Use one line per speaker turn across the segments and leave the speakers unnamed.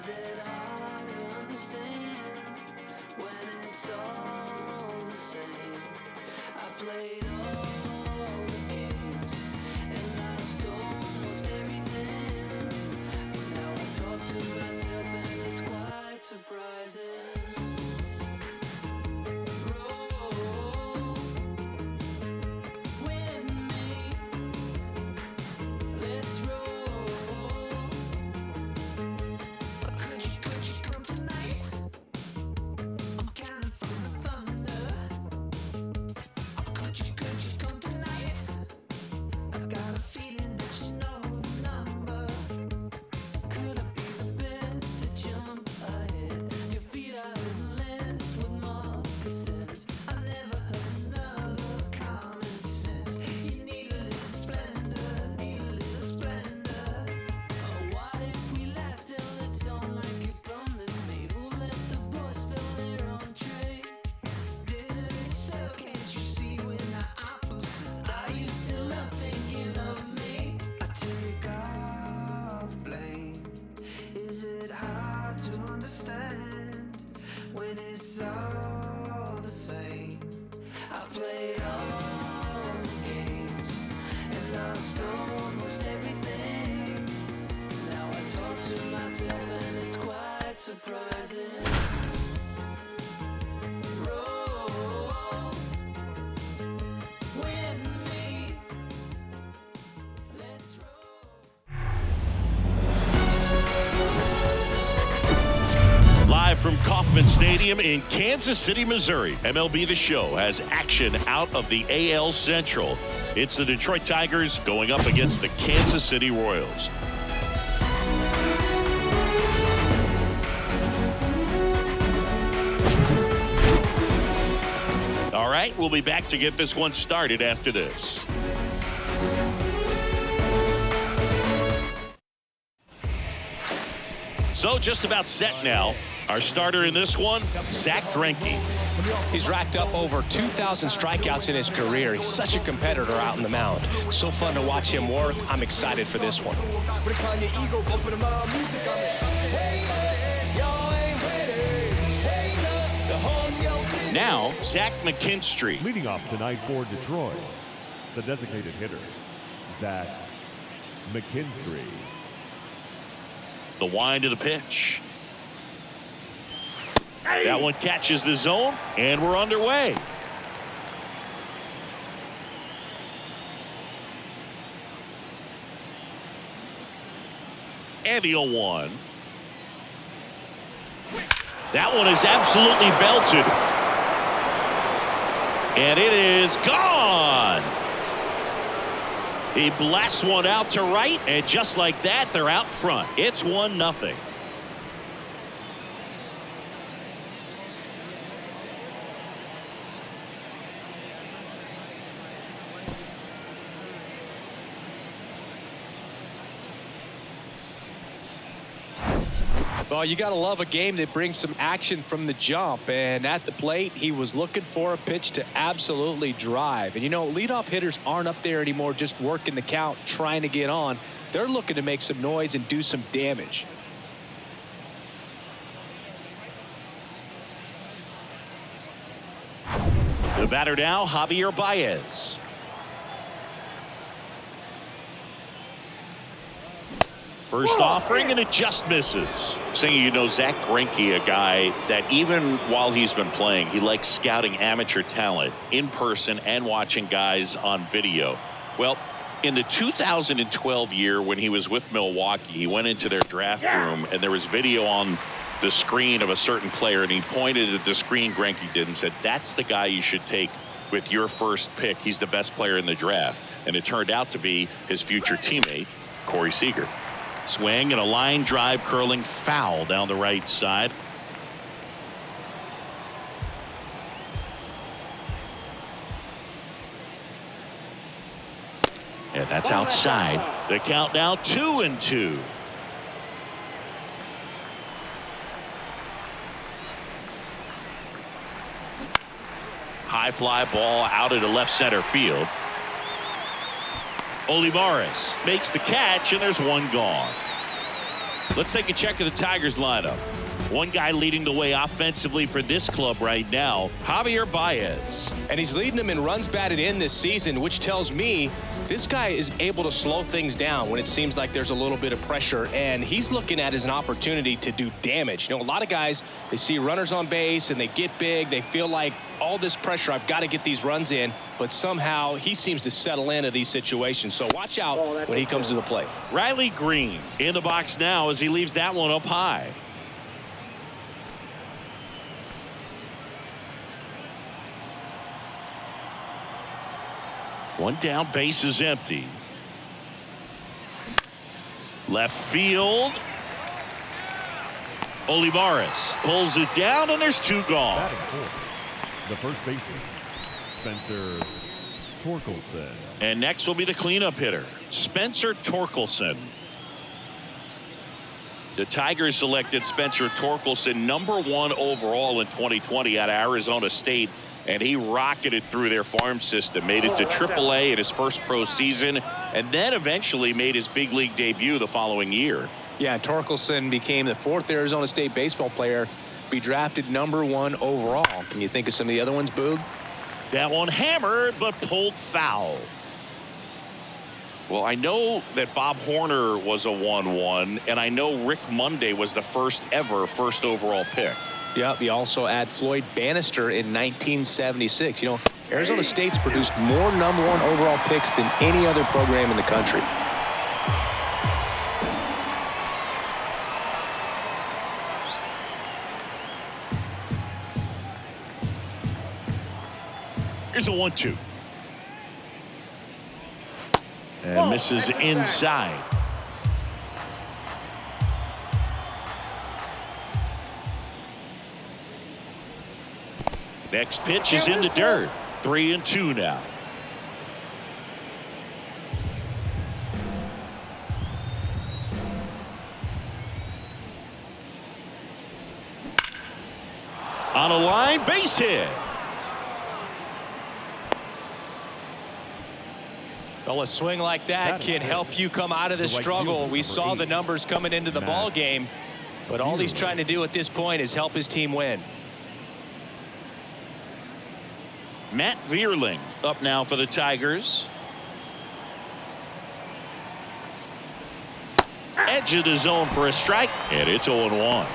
Is it hard to understand when it's all the same? I played all the games and lost almost everything. Now I talk to myself and it's quite surprising. Roll with me, let's roll. Could you come tonight? I'm counting from the thunder. Could you come tonight? I got a feeling that you know the number. Could I be the best to jump ahead? Your feet are endless with moccasins. I never heard another common sense. You need a little splendor, need a little splendor. Oh, what if we last till it's on like you promised me? Who let the boys spill their entree? Dinner is served, can't you see we're not opposites? Are you still up thinking of me? I take all the blame. Is it hard to understand when it's all the same? I played all the games and lost almost everything. Now I talk to myself and it's quite surprising. Roll with me, let's roll.
Live from Kauffman Stadium in Kansas City, Missouri, MLB The Show has action out of the AL Central. It's the Detroit Tigers going up against the Kansas City Royals. All right, we'll be back to get this one started after this. So just about set now. Our starter in this one, Zack Greinke.
He's racked up over 2,000 strikeouts in his career. He's such a competitor out in the mound. So fun to watch him work. I'm excited for this one.
Now, Zack McKinstry.
Leading off tonight for Detroit, the designated hitter, Zack McKinstry.
The wind of the pitch. That one catches the zone, and we're underway. And the 0-1. That one is absolutely belted. And it is gone. He blasts one out to right, and just like that, they're out front. It's 1-0.
Well, you got to love a game that brings some action from the jump. And at the plate, he was looking for a pitch to absolutely drive. And, you know, leadoff hitters aren't up there anymore just working the count, trying to get on. They're looking to make some noise and do some damage.
The batter now, Javier Baez. First offering, and it just misses. Saying, you know, Zack Greinke, a guy that even while he's been playing, he likes scouting amateur talent in person and watching guys on video. Well, in the 2012 year when he was with Milwaukee, he went into their draft room and there was video on the screen of a certain player, and he pointed at the screen Greinke did and said, that's the guy you should take with your first pick. He's the best player in the draft. And it turned out to be his future teammate, Corey Seager. Swing and a line drive curling foul down the right side. And that's outside. The count now 2-2. High fly ball out into left center field. Olivares makes the catch, and there's one gone. Let's take a check of the Tigers lineup. One guy leading the way offensively for this club right now, Javier Baez.
And he's leading them in runs batted in this season, which tells me this guy is able to slow things down when it seems like there's a little bit of pressure, and he's looking at it as an opportunity to do damage. You know, a lot of guys, they see runners on base and they get big. They feel like all this pressure, I've got to get these runs in, but somehow he seems to settle into these situations. So watch out when he comes to the plate.
Riley Green in the box now as he leaves that one up high. One down, base is empty. Left field. Olivares pulls it down, and there's two gone.
Batting fourth, the first baseman, Spencer Torkelson.
And next will be the cleanup hitter, Spencer Torkelson. The Tigers selected Spencer Torkelson #1 overall in 2020 out of Arizona State. And he rocketed through their farm system, made it to AAA in his first pro season, and then eventually made his big league debut the following year.
Yeah, Torkelson became the 4th Arizona State baseball player to be drafted #1 overall. Can you think of some of the other ones, Boog?
That one hammered, but pulled foul. Well, I know that Bob Horner was a 1-1, and I know Rick Monday was the first overall pick.
Yep, you also add Floyd Bannister in 1976. You know, Arizona State's produced more #1 overall picks than any other program in the country.
Here's a 1-2. And misses inside. Next pitch is in the dirt. 3-2 now. On a line, base hit.
Well, a swing like that can help you come out of this struggle. We saw the numbers coming into the ball game, but all he's trying to do at this point is help his team win.
Matt Vierling up now for the Tigers. Edge of the zone for a strike, and it's 0-1.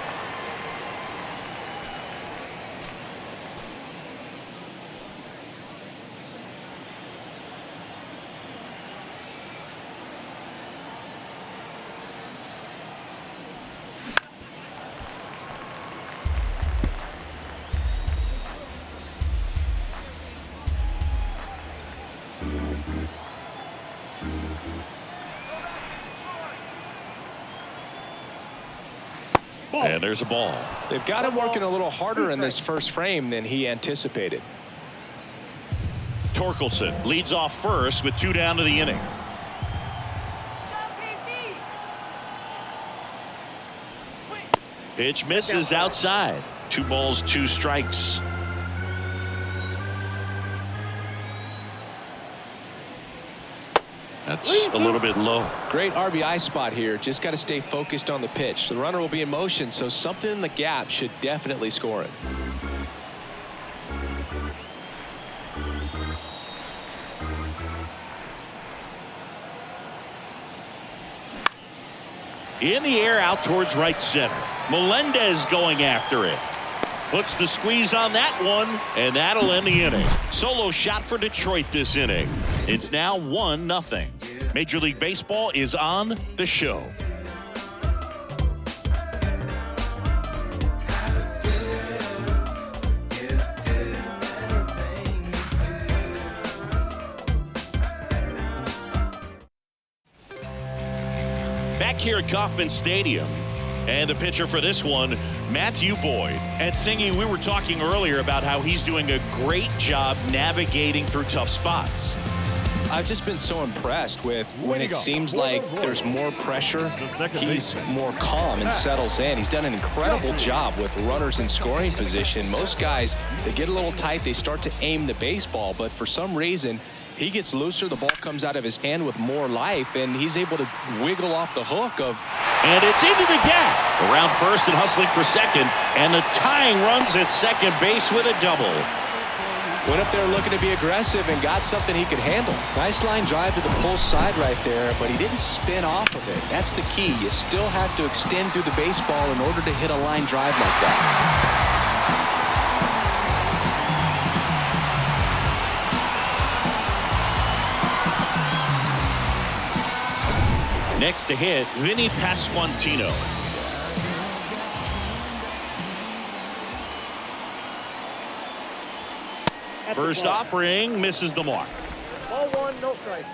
And there's a ball.
They've got him working a little harder in this first frame than he anticipated.
Torkelson leads off first with 2 down to the inning. Pitch misses outside. 2 balls, 2 strikes. That's a little bit low.
Great RBI spot here. Just got to stay focused on the pitch. The runner will be in motion, so something in the gap should definitely score it.
In the air out towards right center. Melendez going after it. Puts the squeeze on that one, and that'll end the inning. Solo shot for Detroit this inning. It's now 1-0. Major League Baseball is on the show. Back here at Kauffman Stadium. And the pitcher for this one, Matthew Boyd. And Singy, we were talking earlier about how he's doing a great job navigating through tough spots.
I've just been so impressed with when it seems like there's more pressure, he's more calm and settles in. He's done an incredible job with runners in scoring position. Most guys, they get a little tight, they start to aim the baseball, but for some reason, he gets looser, the ball comes out of his hand with more life, and he's able to wiggle off the hook of.
And it's into the gap. Around first and hustling for second. And the tying runs at second base with a double.
Went up there looking to be aggressive and got something he could handle. Nice line drive to the pull side right there, but he didn't spin off of it. That's the key. You still have to extend through the baseball in order to hit a line drive like that.
Next to hit, Vinny Pasquantino. First offering misses the mark.
Ball one, no strikes.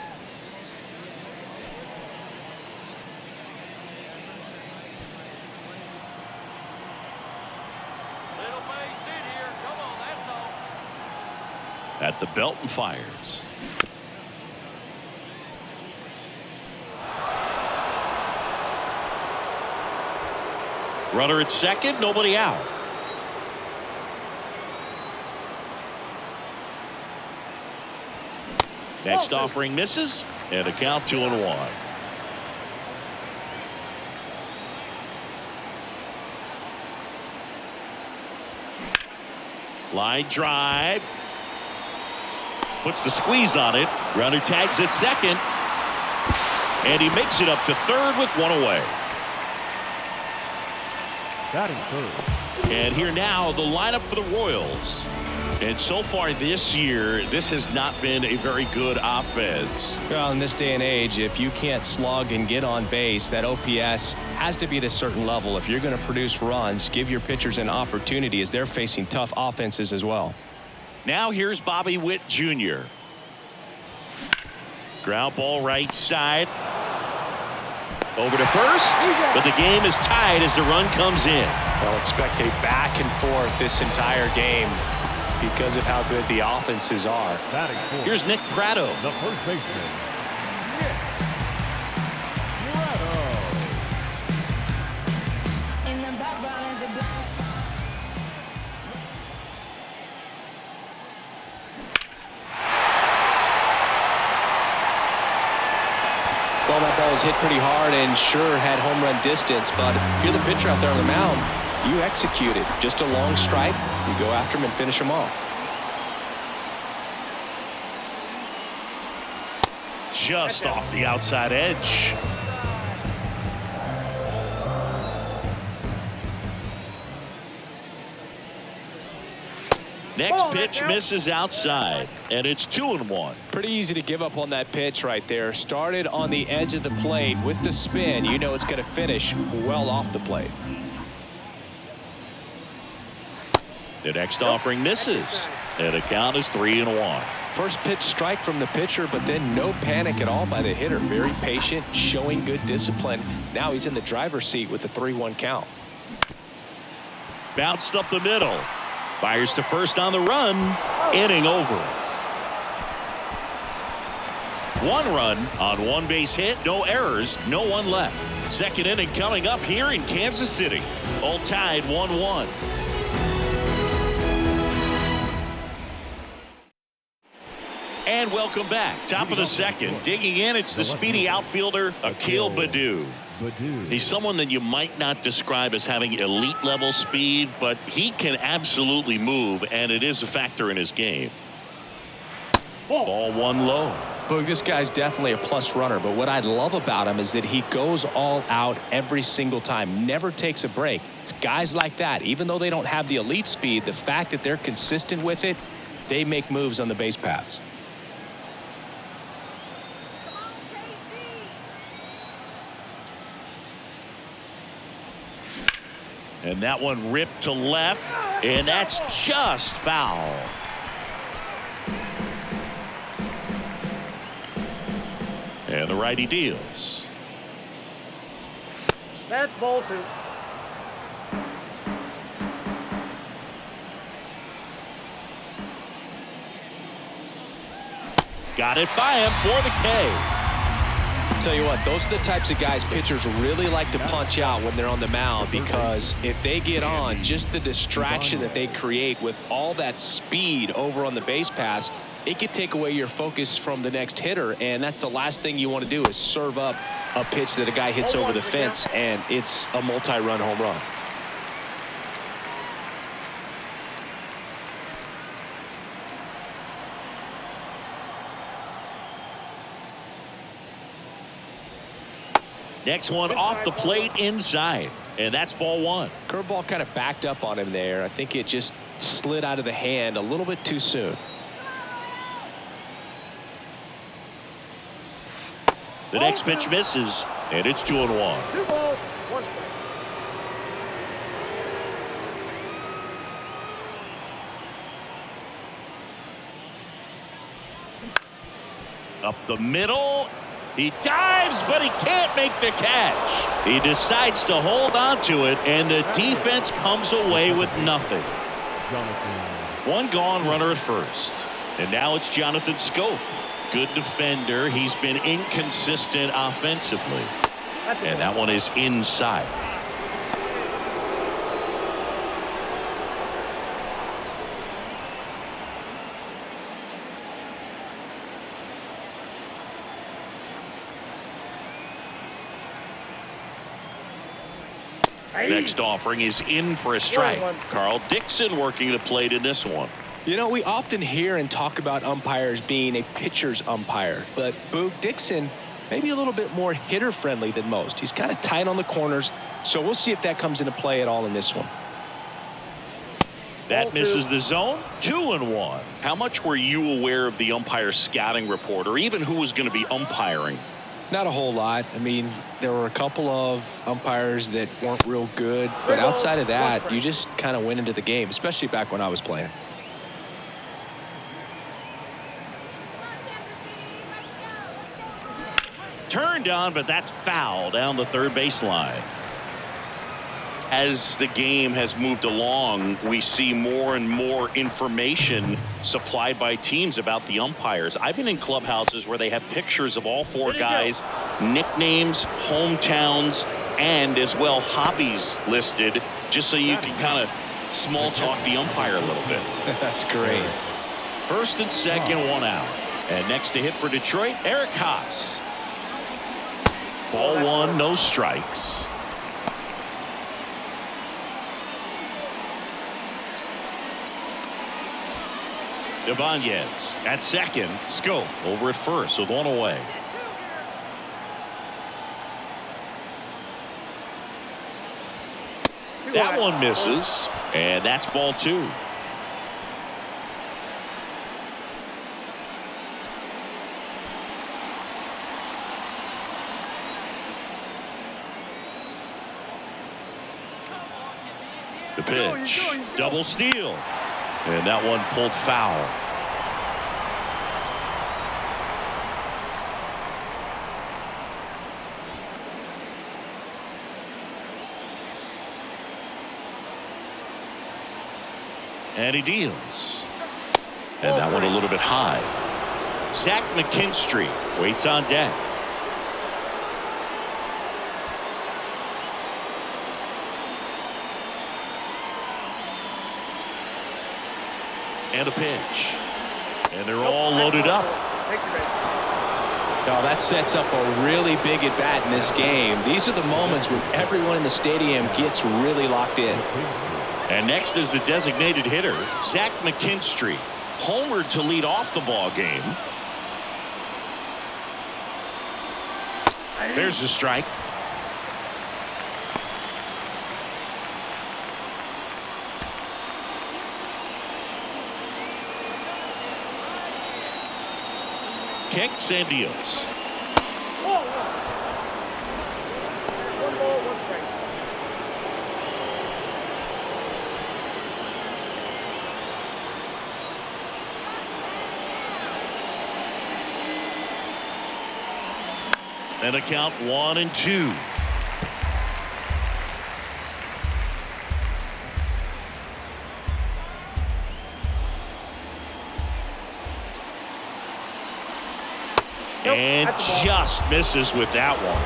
Little base hit here. Come on, that's all.
At the belt and fires. Runner at second, nobody out. Next offering misses, and a count 2-1. Line drive. Puts the squeeze on it. Runner tags at second. And he makes it up to third with one away.
Batting third.
And here now, the lineup for the Royals. And so far this year, this has not been a very good offense.
Well, in this day and age, if you can't slug and get on base, that OPS has to be at a certain level. If you're going to produce runs, give your pitchers an opportunity as they're facing tough offenses as well.
Now here's Bobby Witt Jr. Ground ball right side. Over to first, but the game is tied as the run comes in.
They'll expect a back and forth this entire game because of how good the offenses are.
Batting fourth.
Here's Nick Pratto.
The first baseman.
In the background is a blast.
Well, that ball was hit pretty hard and sure had home run distance, but if you're the pitcher out there on the mound, you execute it. Just a long strike. You go after him and finish him off.
Just off the outside edge. Next pitch misses outside, and it's 2-1.
Pretty easy to give up on that pitch right there. Started on the edge of the plate with the spin. You know it's going to finish well off the plate.
The next offering misses, and the count is 3-1.
First pitch strike from the pitcher, but then no panic at all by the hitter. Very patient, showing good discipline. Now he's in the driver's seat with the 3-1 count.
Bounced up the middle. Fires to first on the run. Inning over. One run on one base hit. No errors. No one left. Second inning coming up here in Kansas City. All tied 1-1. And welcome back. Top of the second. Digging in, it's the speedy outfielder, Akil Baddoo. He's someone that you might not describe as having elite level speed, but he can absolutely move, and it is a factor in his game. Ball one low.
Boog, this guy's definitely a plus runner, but what I love about him is that he goes all out every single time, never takes a break. It's guys like that, even though they don't have the elite speed, the fact that they're consistent with it, they make moves on the base paths.
And that one ripped to left, and that's just foul. And the righty deals.
That's ball two.
Got it by him for the K.
Tell you what, those are the types of guys pitchers really like to punch out when they're on the mound, because if they get on, just the distraction that they create with all that speed over on the base pass, it could take away your focus from the next hitter, and that's the last thing you want to do is serve up a pitch that a guy hits over the fence, and it's a multi-run home run.
Next one off the plate inside, and that's ball one.
Curveball kind of backed up on him there. I think it just slid out of the hand a little bit too soon.
The next pitch misses, and it's 2-1.
2 balls, 1 strike.
Up the middle. He dives, but he can't make the catch. He decides to hold on to it, and the defense comes away with nothing. One gone, runner at first. And now it's Jonathan Scope. Good defender. He's been inconsistent offensively. And that one is inside. Next offering is in for a strike. Carl Dixon working the plate in this one.
You know, we often hear and talk about umpires being a pitcher's umpire, but Boog Dixon maybe a little bit more hitter friendly than most. He's kind of tight on the corners, so we'll see if that comes into play at all in this one.
That misses the zone. 2-1. How much were you aware of the umpire scouting report, or even who was going to be umpiring?
Not a whole lot. I mean, there were a couple of umpires that weren't real good, but outside of that, you just kind of went into the game, especially back when I was playing.
Turned on, but that's foul down the third baseline. As the game has moved along, we see more and more information supplied by teams about the umpires. I've been in clubhouses where they have pictures of all four guys, nicknames, hometowns, and as well hobbies listed, just so you can kind of small talk the umpire a little bit.
That's great.
First and second, one out. And next to hit for Detroit, Eric Haas. Ball one, no strikes. Ibanez at second. Scope over at first with one away. That one misses, and that's ball two. The pitch, double steal, and that one pulled foul. And he deals. And that one a little bit high. Zack McKinstry waits on deck. And a pitch. And they're all loaded up.
Now that sets up a really big at bat in this game. These are the moments when everyone in the stadium gets really locked in.
And next is the designated hitter, Zack McKinstry, homered to lead off the ball game. There's the strike. Kicks and deals.
1 ball, 1 strike.
And a count 1-2. And just misses with that one.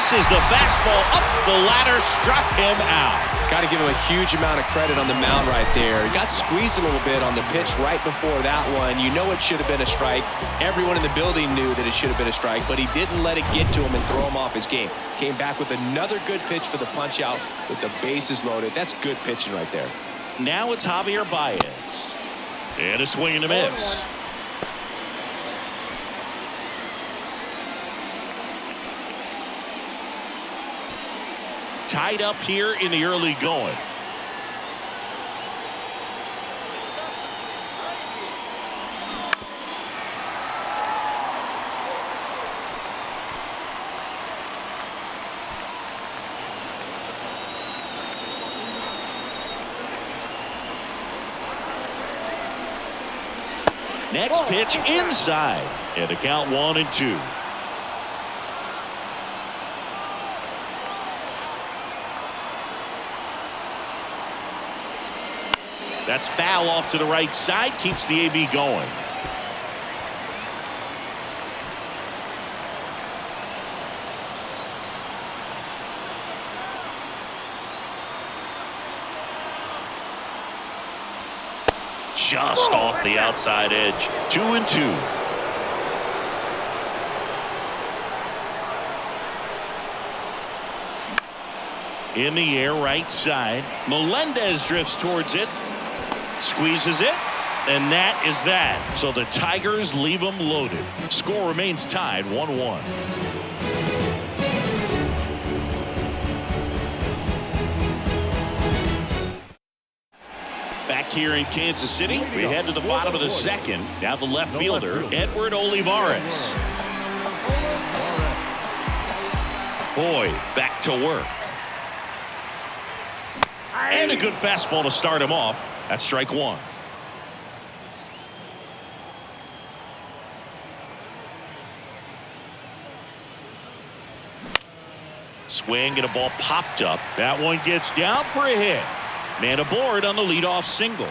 Misses the fastball up the ladder, struck him out.
Got to give him a huge amount of credit on the mound right there. He got squeezed a little bit on the pitch right before that one. You know it should have been a strike. Everyone in the building knew that it should have been a strike, but he didn't let it get to him and throw him off his game. Came back with another good pitch for the punch out with the bases loaded. That's good pitching right there.
Now it's Javier Baez. And a swing and a miss. Tied up here in the early going. Next pitch inside, and the count 1-2. That's foul off to the right side, keeps the AB going. Just off the outside edge. 2-2. In the air, right side. Melendez drifts towards it. Squeezes it. And that is that. So the Tigers leave them loaded. Score remains tied 1-1. Back here in Kansas City, we head to the bottom of the second. Now the left fielder, Edward Olivares. Boyd back to work. And a good fastball to start him off. That's strike one. Swing and a ball popped up. That one gets down for a hit. Man aboard on the leadoff single.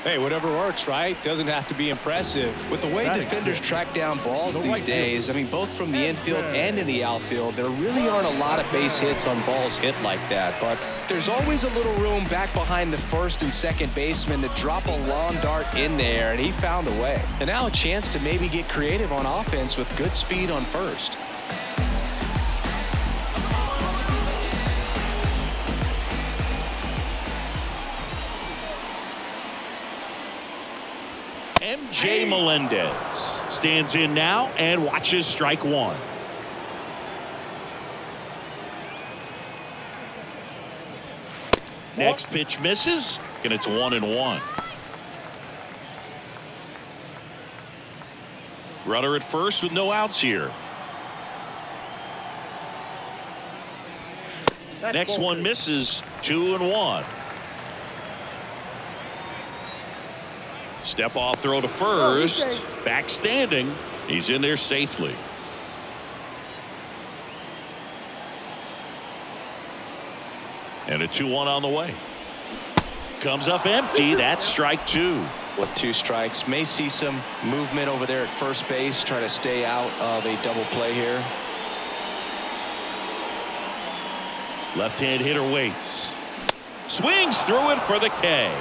Hey, whatever works, right? Doesn't have to be impressive. With the way defenders track down balls these days, I mean, both from the infield and in the outfield, there really aren't a lot of base hits on balls hit like that. But there's always a little room back behind the first and second baseman to drop a long dart in there, and he found a way. And now a chance to maybe get creative on offense with good speed on first.
MJ Melendez stands in now and watches strike one. Next pitch misses, and it's 1-1. Runner at first with no outs here. Next one misses, 2-1. Step off throw to first. Back standing. He's in there safely. And a 2-1 on the way. Comes up empty. That's strike two.
With two strikes, may see some movement over there at first base. Try to stay out of a double play here.
Left-hand hitter waits. Swings through it for the K.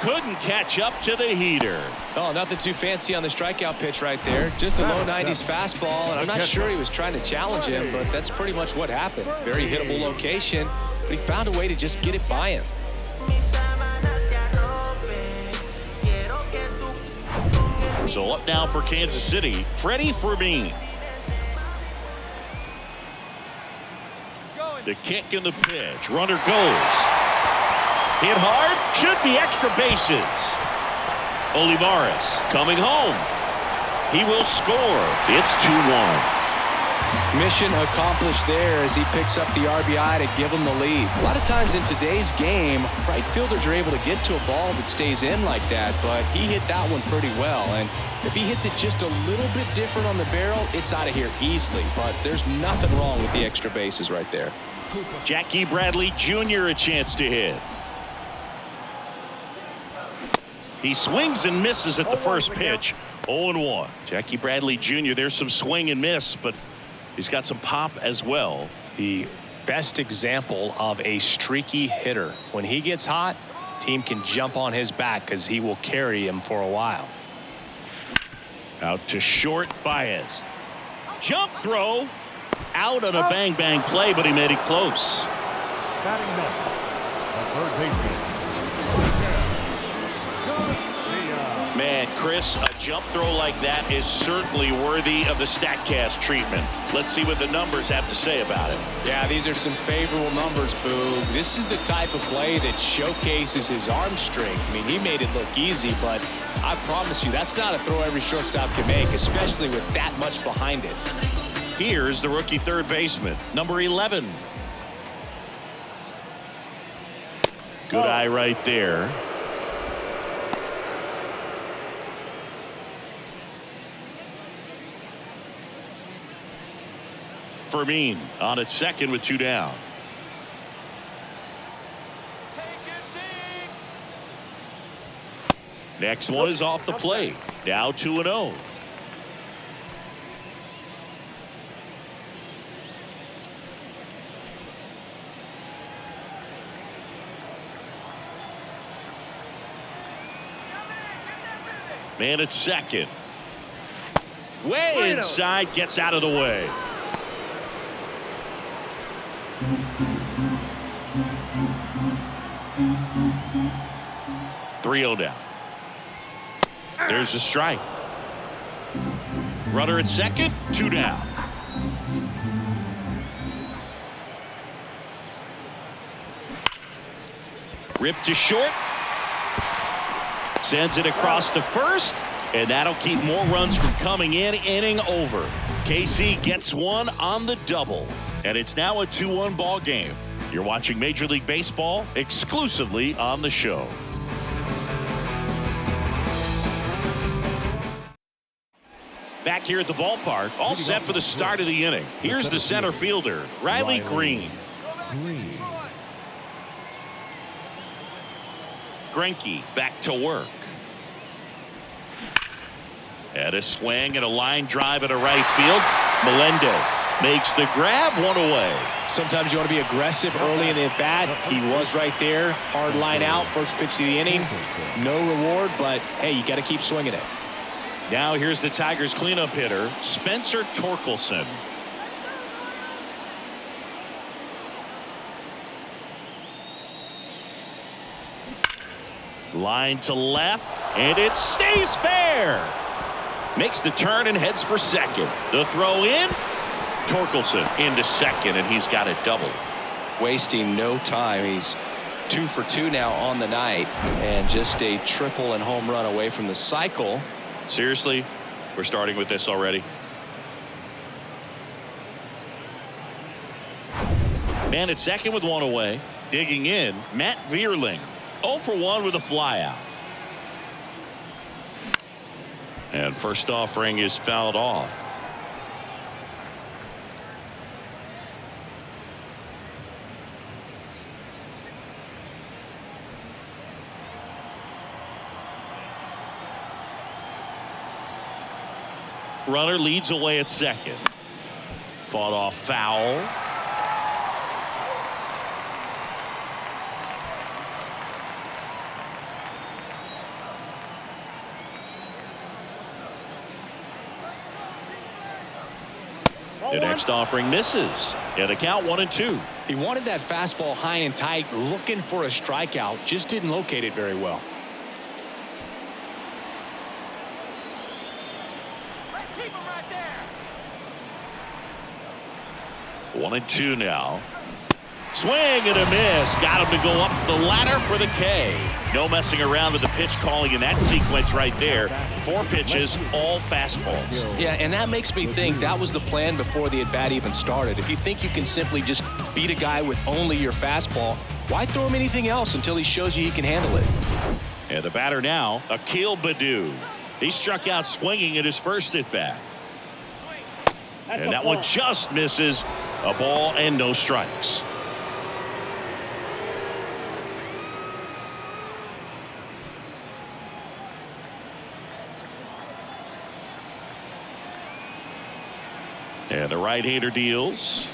Couldn't catch up to the heater.
Oh, nothing too fancy on the strikeout pitch right there. Just a low 90s fastball, and I'm not sure he was trying to challenge him, but that's pretty much what happened. Very hittable location, but he found a way to just get it by him.
So up now for Kansas City, Freddie Fermin. The kick and the pitch. Runner goes. Hit hard. Should be extra bases. Olivares coming home. He will score. It's 2-1.
Mission accomplished there as he picks up the RBI to give him the lead. A lot of times in today's game, right fielders are able to get to a ball that stays in like that, but he hit that one pretty well. And if he hits it just a little bit different on the barrel, it's out of here easily. But there's nothing wrong with the extra bases right there.
Jackie Bradley Jr. a chance to hit. He swings and misses at the first pitch. 0-1. Jackie Bradley Jr. There's some swing and miss, but He's got some pop as well.
The best example of a streaky hitter. When he gets hot, team can jump on his back because he will carry him for a while.
Out to short, Baez. Jump throw. Out on a bang-bang play, but he made it close.
Batting number, the third baseman.
Man, Chris, a jump throw like that is certainly worthy of the StatCast treatment. Let's see what the numbers have to say about it.
Yeah, these are some favorable numbers, Boo. This is the type of play that showcases his arm strength. I mean, he made it look easy, but I promise you, that's not a throw every shortstop can make, especially with that much behind it.
Here's the rookie third baseman, number 11. Good eye right there. Fermin on at second with 2 down.
Take it deep.
Next one is off the plate. Now 2-0. Man at second. Way inside, gets out of the way. Three-0 down. There's the strike. Runner at second, 2 down. Ripped to short. Sends it across to first, and that'll keep more runs from coming in. Inning over. KC gets one on the double, and it's now a 2-1 ball game. You're watching Major League Baseball exclusively on the show. Back here at the ballpark, all set for the start of the inning. Here's the center fielder, Riley Green. Greinke back to work. And a swing and a line drive at a right field. Melendez makes the grab, 1 away.
Sometimes you want to be aggressive early in the at-bat. He was right there. Hard line out. First pitch of the inning. No reward, but, hey, you got to keep swinging it.
Now here's the Tigers cleanup hitter, Spencer Torkelson. Line to left, and it stays fair. Makes the turn and heads for second. The throw in. Torkelson into second, and he's got it double.
Wasting no time. He's 2 for 2 now on the night, and just a triple and home run away from the cycle.
Seriously, we're starting with this already. Man at second with 1 away. Digging in, Matt Vierling. 0 for 1 with a flyout. And first offering is fouled off. Runner leads away at second. Fought off foul. The next offering misses. And the count 1-2.
He wanted that fastball high and tight, looking for a strikeout. Just didn't locate it very well.
Keep him right there.
1-2 now. Swing and a miss. Got him to go up the ladder for the K. No messing around with the pitch calling in that sequence right there. 4 pitches, all fastballs.
Yeah, and that makes me think that was the plan before the at-bat even started. If you think you can simply just beat a guy with only your fastball, why throw him anything else until he shows you he can handle it?
And the batter now, Akil Baddoo. He struck out swinging at his first at-bat. And that one just misses. A ball and no strikes. And the right-hander deals.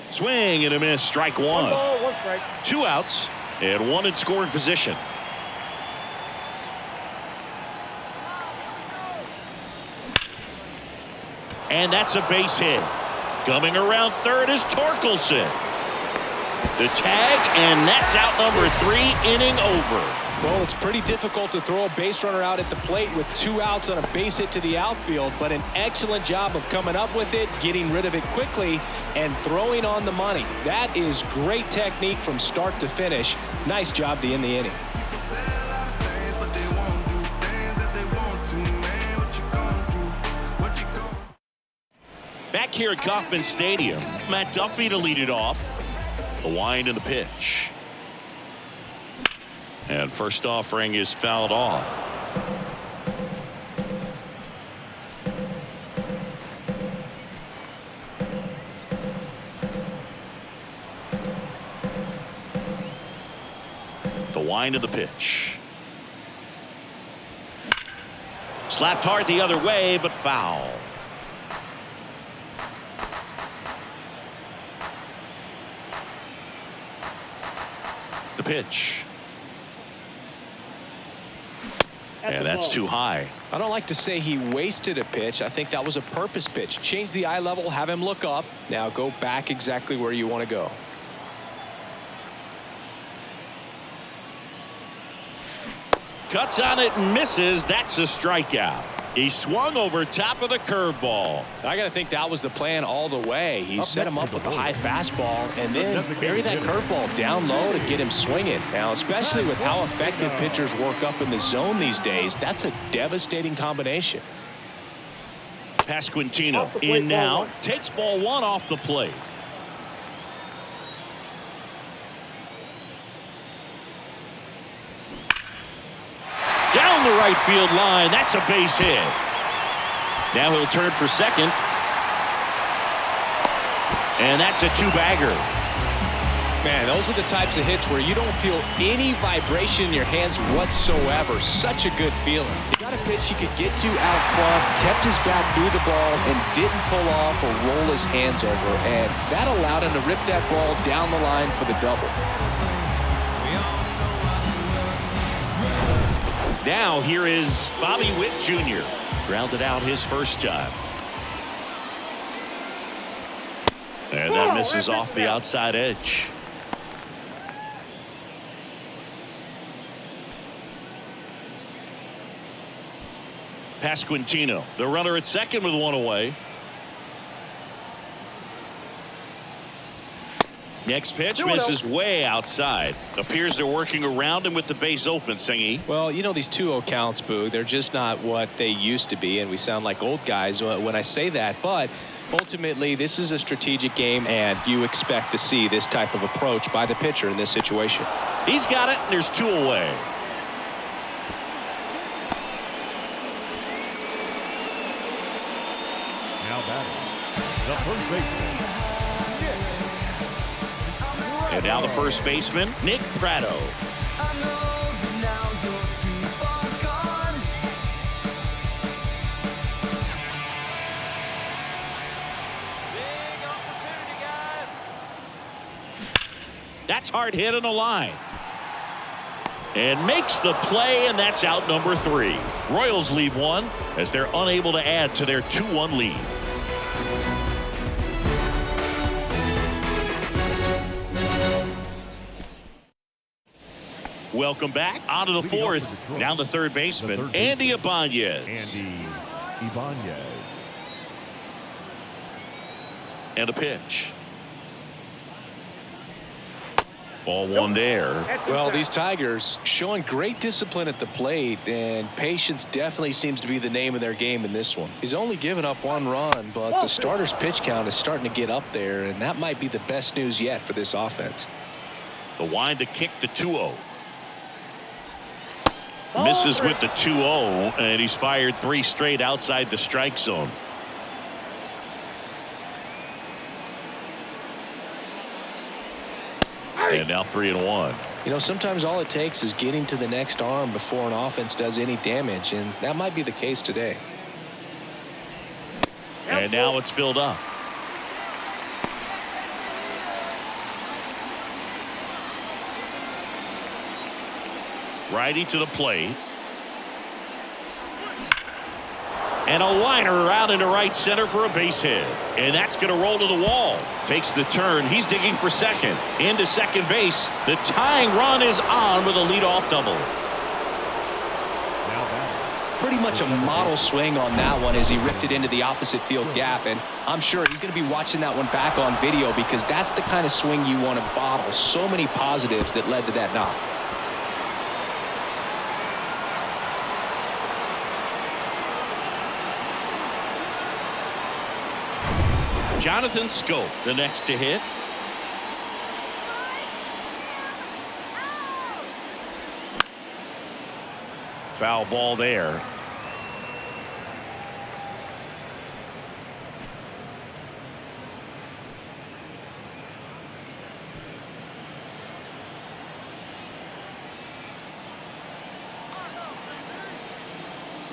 Swing and a miss. Strike one.
1 ball, 1 strike.
2 outs and 1 in scoring position. And that's a base hit. Coming around third is Torkelson. The tag, and that's out number 3, inning over.
Well, it's pretty difficult to throw a base runner out at the plate with 2 outs on a base hit to the outfield, but an excellent job of coming up with it, getting rid of it quickly, and throwing on the money. That is great technique from start to finish. Nice job to end the inning.
Back here at Kauffman Stadium, Matt Duffy to lead it off. The wind and the pitch. And first offering is fouled off. The wind of the pitch. Slapped hard the other way, but foul. The pitch. And that's too high.
I don't like to say he wasted a pitch. I think that was a purpose pitch. Change the eye level, have him look up. Now go back exactly where you want to go.
Cuts on it and misses. That's a strikeout. He swung over top of the curveball.
I got to think that was the plan all the way. He set him up with a high fastball and then buried that curveball down low to get him swinging. Now, especially with how effective pitchers work up in the zone these days, that's a devastating combination.
Pasquantino in now. Takes ball 1 off the plate. Down the right field line. That's a base hit. Now he'll turn for second. And that's a 2-bagger.
Man, those are the types of hits where you don't feel any vibration in your hands whatsoever. Such a good feeling. He got a pitch he could get to out front, kept his back through the ball, and didn't pull off or roll his hands over. And that allowed him to rip that ball down the line for the double.
Now here is Bobby Witt Jr. Grounded out his first time. And that misses off the outside edge. Pasquantino, the runner at second with 1 away. Next pitch misses way outside. Appears they're working around him with the base open, Singy.
Well, you know, these 2-0 counts, Boo, they're just not what they used to be, and we sound like old guys when I say that. But ultimately, this is a strategic game, and you expect to see this type of approach by the pitcher in this situation.
He's got it, and there's 2 away.
Now batting, the first baseman.
And now the first baseman, Nick Pratto.
I know that now you're too far gone.
Big opportunity, guys.
That's hard hit on the line. And makes the play, and that's out number 3. Royals leave 1 as they're unable to add to their 2-1 lead. Welcome back. On to the 4th. Down to third baseman, Andy Ibanez. And a pitch. Ball 1 there.
Well, these Tigers showing great discipline at the plate, and patience definitely seems to be the name of their game in this one. He's only given up 1 run, but the starter's pitch count is starting to get up there, and that might be the best news yet for this offense.
The wind to kick the 2-0. Misses with the 2-0, and he's fired 3 straight outside the strike zone. And now 3-1.
You know, sometimes all it takes is getting to the next arm before an offense does any damage, and that might be the case today.
And now it's filled up. Righty to the plate. And a liner out into right center for a base hit. And that's going to roll to the wall. Takes the turn. He's digging for second. Into second base. The tying run is on with a leadoff double.
Pretty much a model swing on that one as he ripped it into the opposite field gap. And I'm sure he's going to be watching that one back on video because that's the kind of swing you want to bottle. So many positives that led to that knock.
Jonathan Scope, the next to hit. Foul ball there.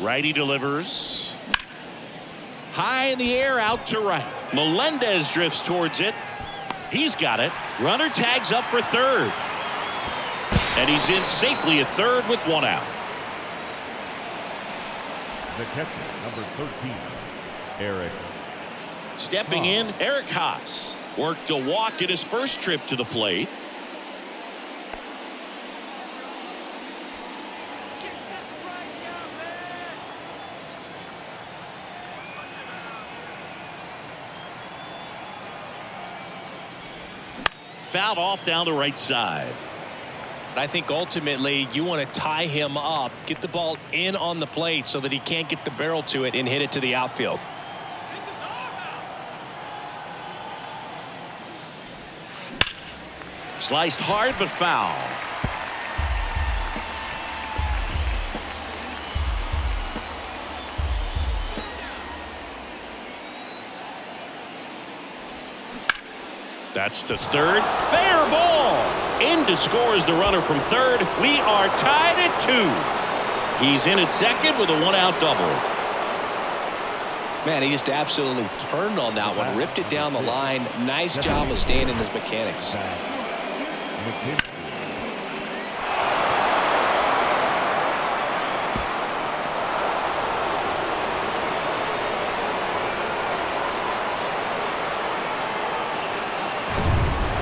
Righty delivers. High in the air, out to right. Melendez drifts towards it. He's got it. Runner tags up for third. And he's in safely at third with one out.
The catcher, number 13, Eric.
Stepping in, Eric Haas worked a walk in his first trip to the plate. Fouled off down the right side.
I think ultimately you want to tie him up, get the ball in on the plate so that he can't get the barrel to it and hit it to the outfield.
Sliced hard but foul. That's to third. Fair ball. In to score is the runner from third. We are tied at 2. He's in at second with a one-out double.
Man, he just absolutely turned on that one, ripped it down the line. Nice job of staying in his mechanics.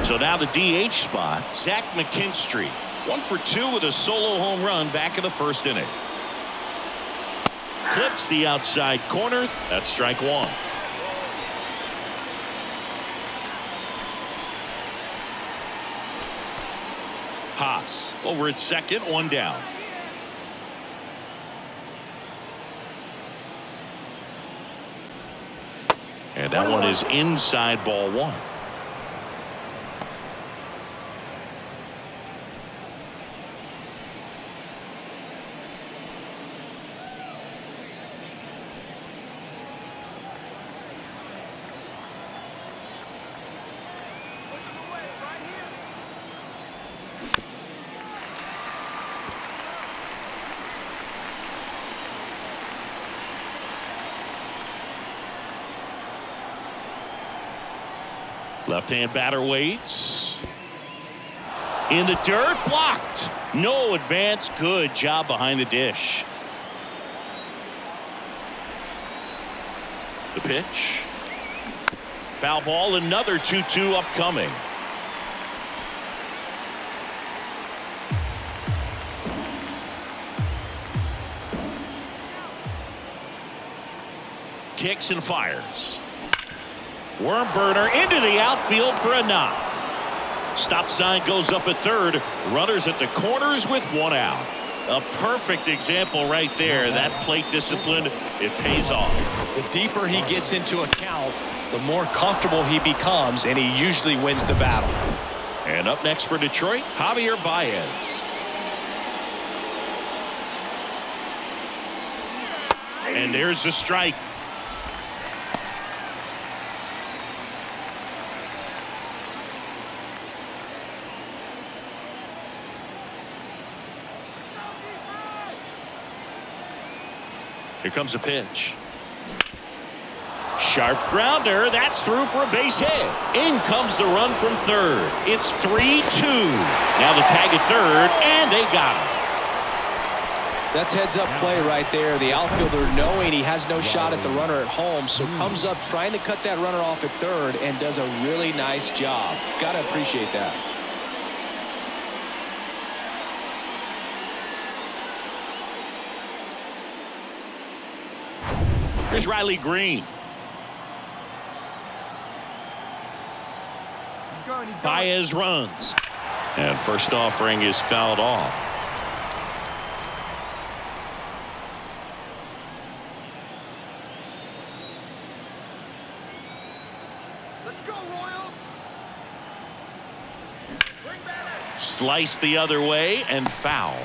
So now the DH spot, Zack McKinstry. 1 for 2 with a solo home run back in the first inning. Clips the outside corner. That's strike 1. Haas over at second, 1 down. And that one is inside, ball 1. Left-hand batter waits. In the dirt, blocked. No advance. Good job behind the dish. The pitch. Foul ball, another 2-2 upcoming. Kicks and fires. Worm burner into the outfield for a knock. Stop sign goes up at third. Runners at the corners with 1 out. A perfect example right there. That plate discipline, it pays off.
The deeper he gets into a count, the more comfortable he becomes, and he usually wins the battle.
And up next for Detroit, Javier Baez. And there's the strike. Here comes a pitch. Sharp grounder. That's through for a base hit. In comes the run from third. It's 3-2. Now the tag at third, and they got him.
That's heads-up play right there. The outfielder knowing he has no shot at the runner at home, so comes up trying to cut that runner off at third and does a really nice job. Got to appreciate that.
Here's Riley Green. Baez runs. And first offering is fouled off. Slice the other way and foul.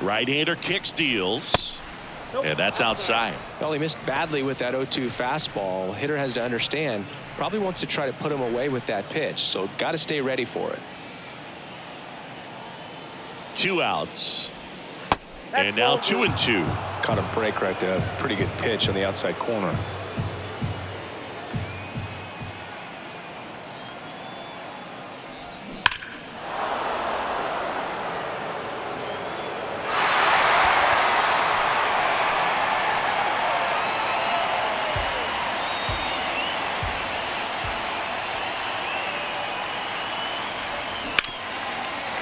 Right-hander kicks, deals, and that's outside.
Well, he missed badly with that 0-2 fastball. Hitter has to understand, probably wants to try to put him away with that pitch, so got to stay ready for it.
2 outs. And now 2-2.
Caught a break right there. Pretty good pitch on the outside corner.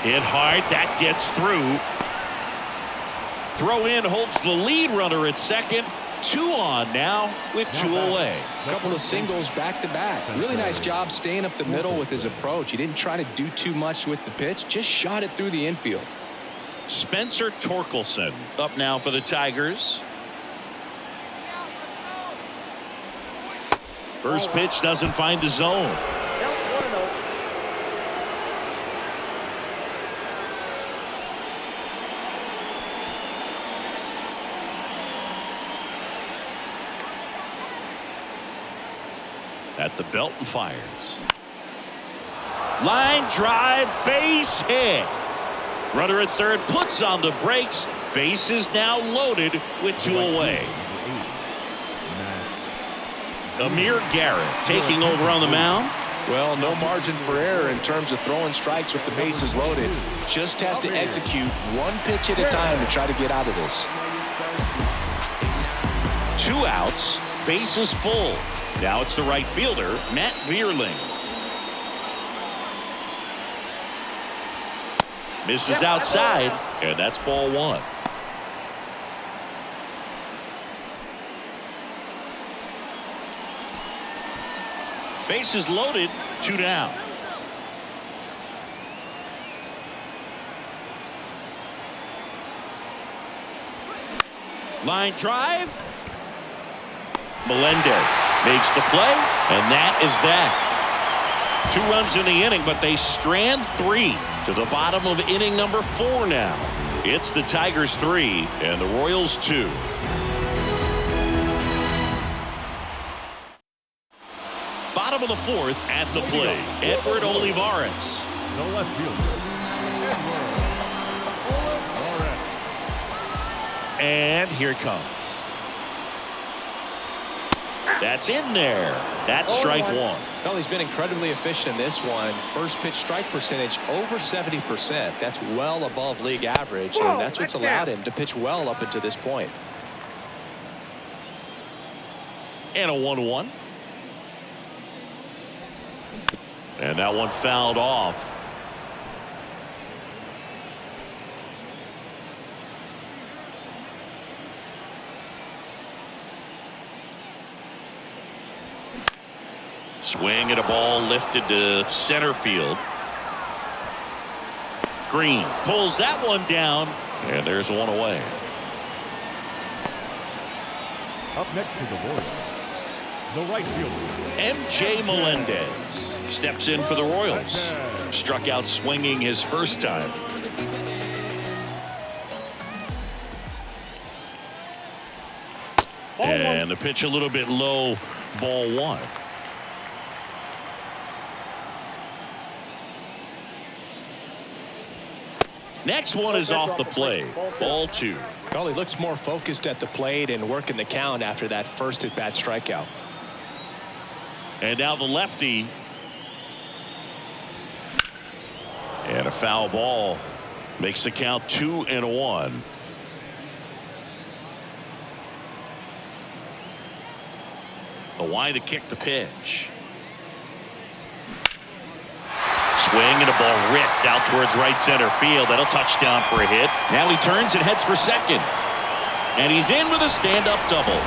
Hit hard, that gets through. Throw in holds the lead runner at second. 2 on now with 2 away.
A couple of singles back to back. Really nice job staying up the middle with his approach. He didn't try to do too much with the pitch, just shot it through the infield.
Spencer Torkelson up now for the Tigers. First pitch doesn't find the zone. At the belt and fires. Line drive, base hit. Runner at third puts on the brakes. Base is now loaded with 2 away. Amir Garrett taking over on the mound.
Well, no margin for error in terms of throwing strikes with the bases loaded. Just has to execute one pitch at a time to try to get out of this.
2 outs, bases full. Now it's the right fielder, Matt Vierling. Misses outside, and that's ball 1. Bases loaded, 2 down. Line drive. Melendez makes the play, and that is that. 2 runs in the inning, but they strand 3 to the bottom of inning number 4 now. It's the Tigers 3 and the Royals 2. Bottom of the 4th at the plate, Edward Olivares.
The left fielder,
And here it comes. That's in there. That's strike 1.
Well, he's been incredibly efficient in this one. First pitch strike percentage over 70%. That's well above league average, and that's what's allowed him to pitch well up until this point.
And a 1-1. And that one fouled off. Swing at a ball lifted to center field. Green pulls that one down, and there's 1 away.
up next to the Royals, the right fielder,
MJ Melendez steps in for the Royals. Struck out swinging his first time. And the pitch a little bit low, ball 1. Next one is off the plate, ball 2.
Well, he looks more focused at the plate and working the count after that first at-bat strikeout.
And now the lefty. And a foul ball makes the count 2-1. A wide to kick the pitch. Swing and a ball ripped out towards right center field. That'll touchdown for a hit. Now he turns and heads for second. And he's in with a stand-up double.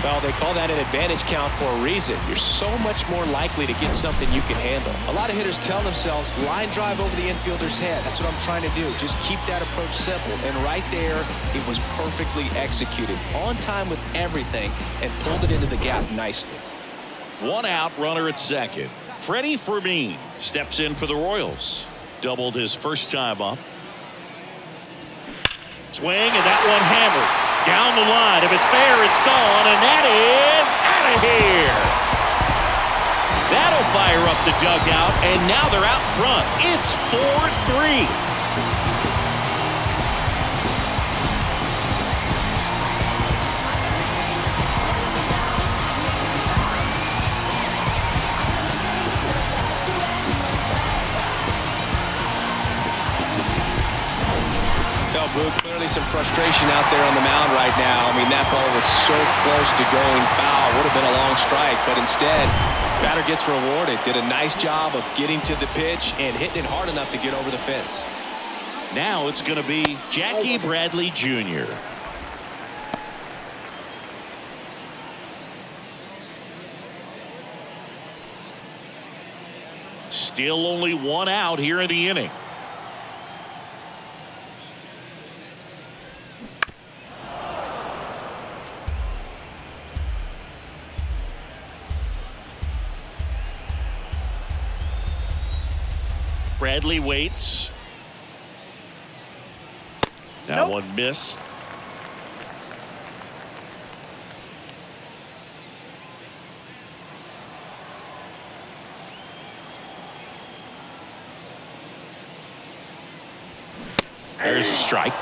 Well, they call that an advantage count for a reason. You're so much more likely to get something you can handle. A lot of hitters tell themselves, line drive over the infielder's head. That's what I'm trying to do. Just keep that approach simple. And right there, it was perfectly executed. On time with everything and pulled it into the gap nicely.
1 out, runner at second. Freddie Fermin steps in for the Royals. Doubled his first time up. Swing, and that one hammered. Down the line. If it's fair, it's gone, and that is out of here. That'll fire up the dugout, and now they're out front. It's 4-3.
Clearly some frustration out there on the mound right now. I mean, that ball was so close to going foul. Would have been a long strike, but instead, batter gets rewarded. Did a nice job of getting to the pitch and hitting it hard enough to get over the fence.
Now it's going to be Jackie Bradley Jr. Still only 1 out here in the inning. Bradley waits. That one missed. There's a strike.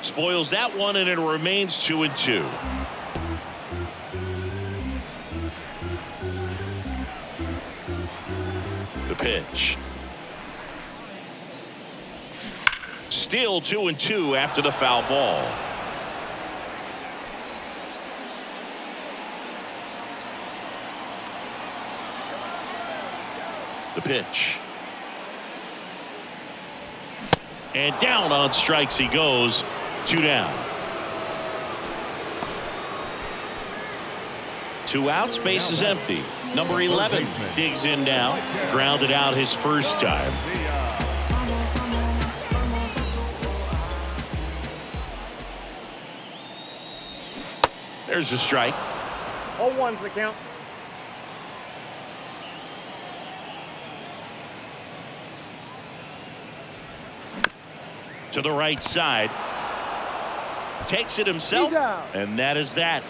Spoils that one, and it remains 2-2. The pitch. Still 2-2 after the foul ball. The pitch. And down on strikes he goes. 2 down. 2 outs, base is empty. Number 11 digs in now. Grounded out his first time. There's a strike.
0-1's the count.
To the right side. Takes it himself, and that is that.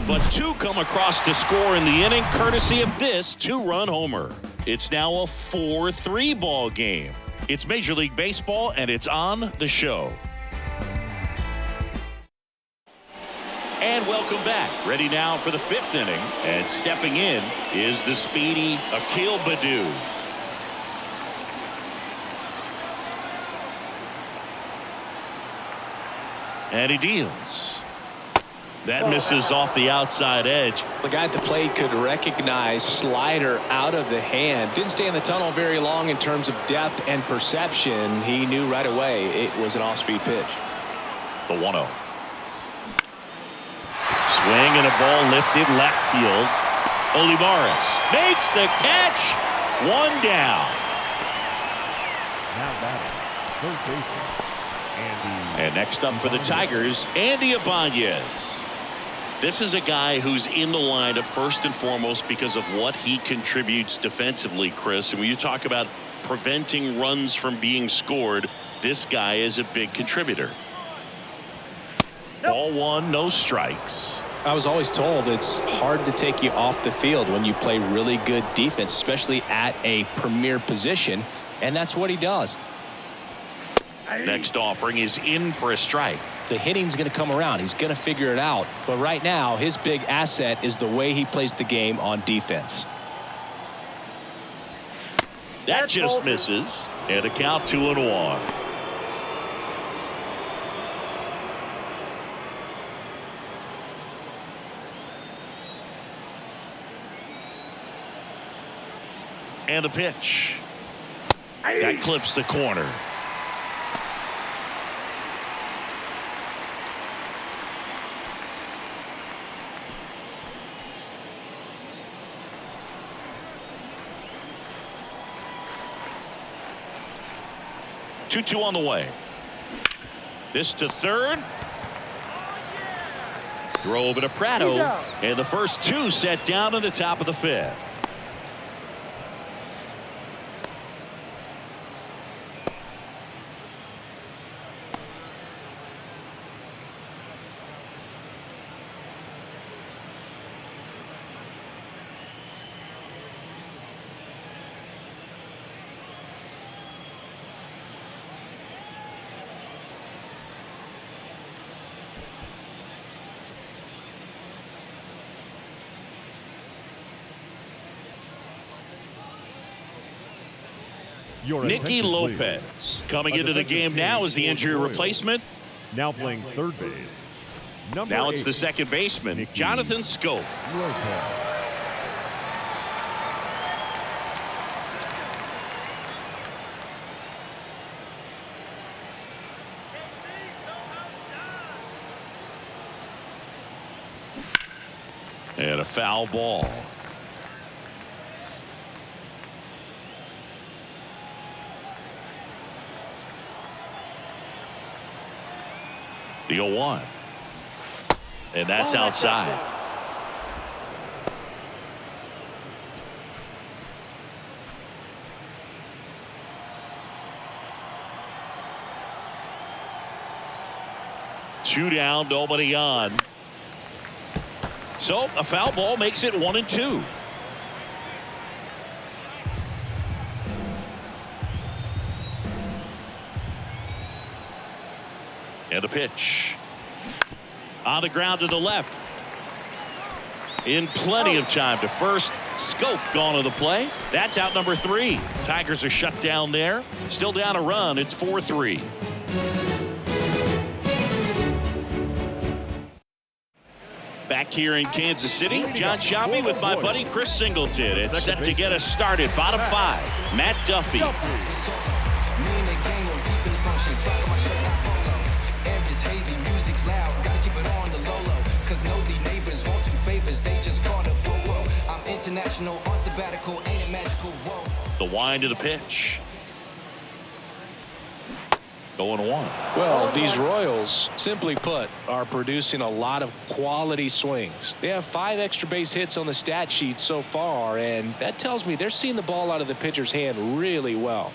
But 2 come across to score in the inning, courtesy of this 2-run homer. It's now a 4-3 ball game. It's Major League Baseball, and it's on the show. And welcome back. Ready now for the 5th inning, and stepping in is the speedy Akil Baddoo. And he deals. That misses off the outside edge.
The guy at the plate could recognize slider out of the hand. Didn't stay in the tunnel very long in terms of depth and perception. He knew right away it was an off-speed pitch.
The 1-0. Swing and a ball lifted left field. Olivares makes the catch. 1 down.
Now batting, third baseman, Andy.
And next up for the Tigers, Andy Ibanez. This is a guy who's in the lineup first and foremost because of what he contributes defensively, Chris. And when you talk about preventing runs from being scored, this guy is a big contributor. Ball 1, no strikes.
I was always told it's hard to take you off the field when you play really good defense, especially at a premier position, and that's what he does.
Next offering is in for a strike.
The hitting's going to come around. He's going to figure it out. But right now, his big asset is the way he plays the game on defense.
That just misses. And a count 2-1. And a pitch. That clips the corner. Two on the way. This to third. Throw over to Prado. And the first two set down in the top of the fifth. Nicky Lopez coming into the game now as the injury replacement.
Now playing third base.
Now it's the second baseman, Jonathan Scope. And a foul ball. The 0-1. And that's outside. Two down, nobody on. So a foul ball makes it 1-2. And a pitch. On the ground to the left. In plenty of time to first. Scope gone to the play. That's out number 3. Tigers are shut down there. Still down a run. It's 4-3. Back here in Kansas City, John Sciambi with my buddy Chris Singleton. It's set to get us started. Bottom 5. Matt Duffy. International on sabbatical, ain't it magical? Whoa. The wind of the pitch. 0-1.
Well, these Royals, simply put, are producing a lot of quality swings. They have 5 extra base hits on the stat sheet so far, and that tells me they're seeing the ball out of the pitcher's hand really well.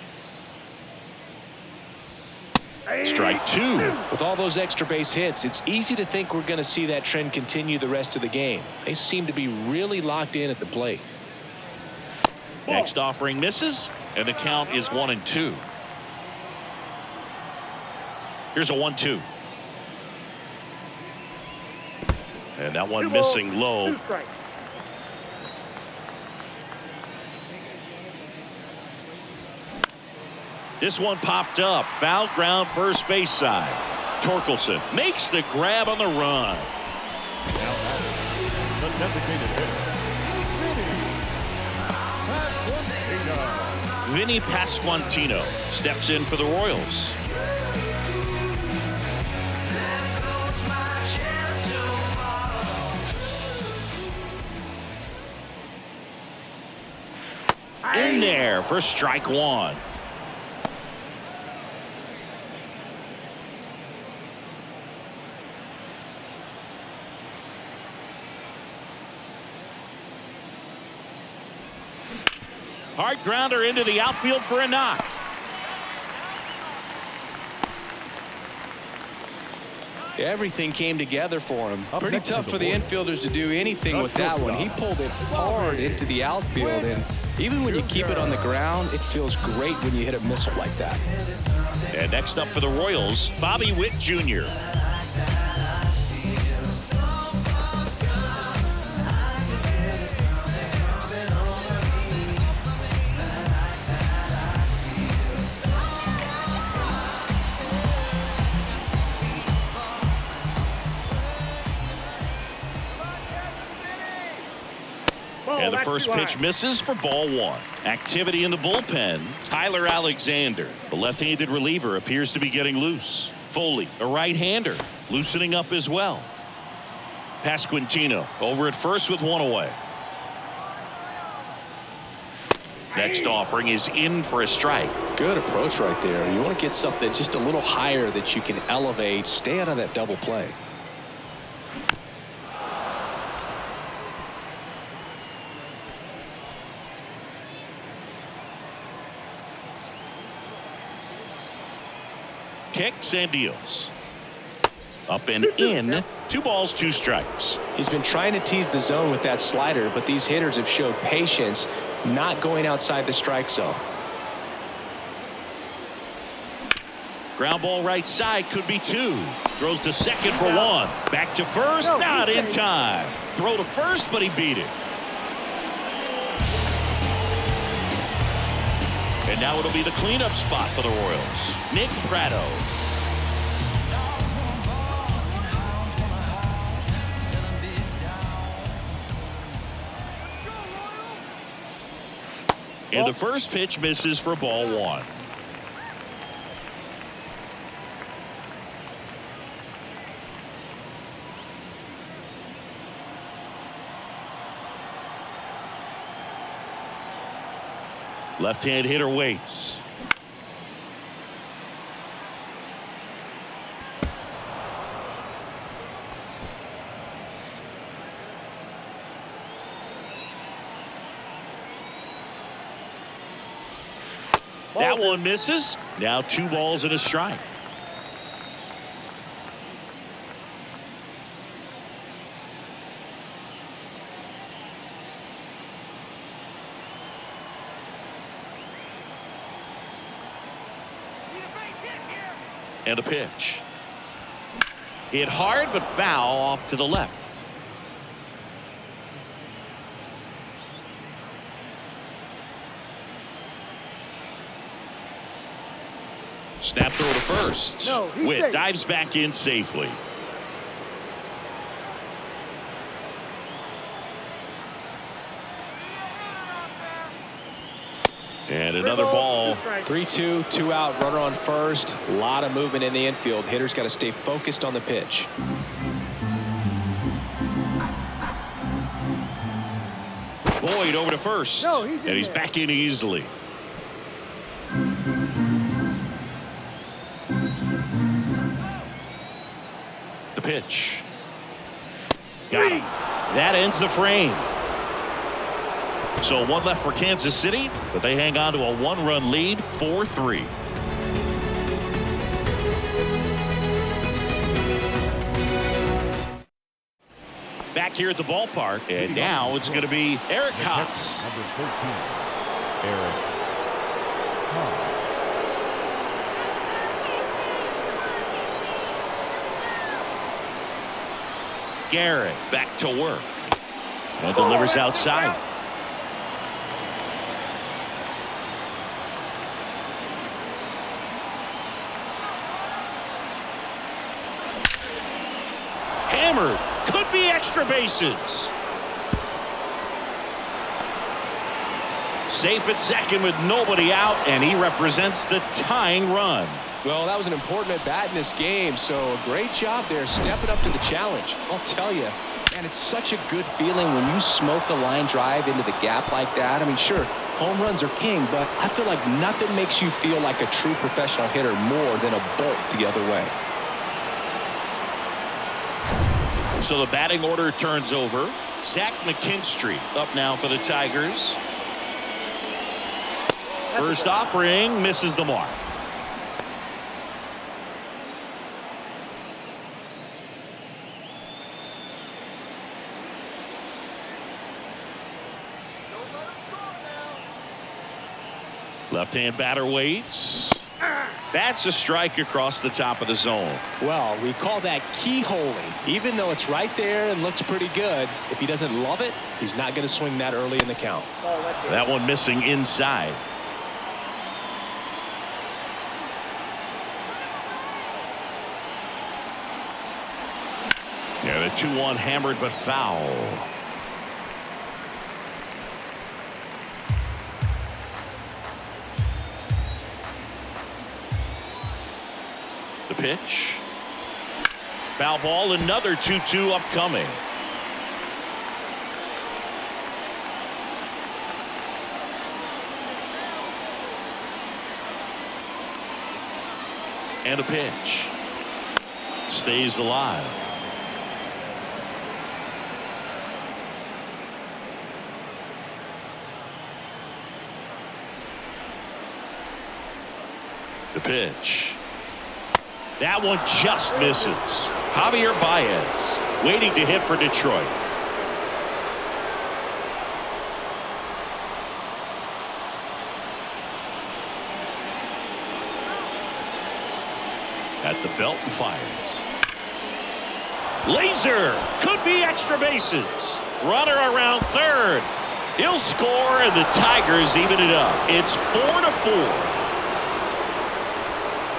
Strike 2.
With all those extra base hits, it's easy to think we're going to see that trend continue the rest of the game. They seem to be really locked in at the plate.
Next offering misses, and the count is 1-2. Here's a 1-2. And that one missing low. This one popped up. Foul ground first base side. Torkelson makes the grab on the run.
The designated hitter,
Vinny Pasquantino steps in for the Royals. In there for strike 1. Hard grounder into the outfield for a knock.
Everything came together for him. Pretty tough for the infielders to do anything with that one. He pulled it hard into the outfield, and Even when you keep it on the ground, it feels great when you hit a missile like that.
And next up for the Royals, Bobby Witt Jr. And the first pitch misses for ball one. Activity in the bullpen. Tyler Alexander, the left-handed reliever, appears to be getting loose. Foley, a right-hander, loosening up as well. Pasquantino over at first with one away. Next offering is in for a strike.
Good approach right there. You want to get something just a little higher that you can elevate. Stay out of that double play.
Kicks and deals. Up and in. 2 balls, 2 strikes.
He's been trying to tease the zone with that slider, but these hitters have showed patience, not going outside the strike zone.
Ground ball right side, could be 2. Throws to second for 1. Back to first, not in time. Throw to first, but he beat it. And now it'll be the cleanup spot for the Royals. Nick Pratto. And the first pitch misses for ball 1. Left-hand hitter waits. That one misses. Now 2 balls and a strike. And a pitch. Hit hard but foul off to the left. Snap throw to first. Witt dives back in safely. And another ball.
3-2, 2 out, runner on first. A lot of movement in the infield. Hitters got to stay focused on the pitch.
Boyd over to first. And he's back in easily. The pitch. Got him. That ends the frame. So 1 left for Kansas City, but they hang on to a 1-run lead, 4-3. Back here at the ballpark, and now it's going to be Eric Haas.
Number 13, Eric Haas.
Garrett back to work and delivers outside. Hammered, could be extra bases. Safe at second with nobody out, and he represents the tying run.
Well, that was an important at bat in this game, so a great job there stepping up to the challenge. I'll tell you, man, it's such a good feeling when you smoke a line drive into the gap like that. I mean, sure, home runs are king, but I feel like nothing makes you feel like a true professional hitter more than a bolt the other way.
So the batting order turns over. Zack McKinstry up now for the Tigers. First offering misses the mark. Left-hand batter waits. That's a strike across the top of the zone.
Well, we call that keyholing. Even though it's right there and looks pretty good, if he doesn't love it, he's not going to swing that early in the count.
That one missing inside. Yeah, the 2-1 hammered but foul. The pitch. Foul ball, another 2-2 upcoming. And a pitch. Stays alive. The pitch. That one just misses. Javier Baez waiting to hit for Detroit. At the belt and fires. Laser could be extra bases. Runner around third. He'll score and the Tigers even it up. It's 4-4.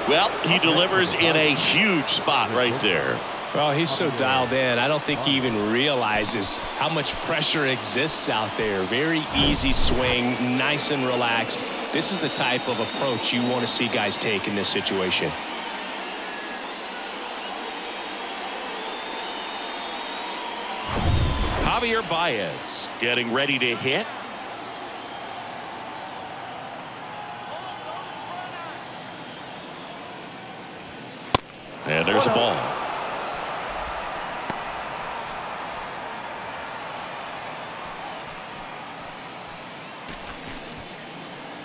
Well, he delivers in a huge spot right there.
Well, he's so dialed in. I don't think he even realizes how much pressure exists out there. Very easy swing, nice and relaxed. This is the type of approach you want to see guys take in this situation.
Javier Baez getting ready to hit. And there's a ball.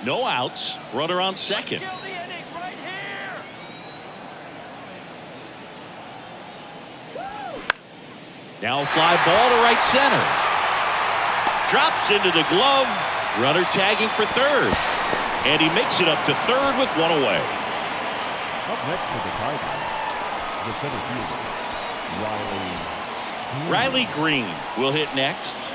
No outs. Runner on second.
Kill the inning right here.
Now a fly ball to right center. Drops into the glove. Runner tagging for third. And he makes it up to third with one away.
Up next for the Tigers, the center fielder,
Riley Green will hit next.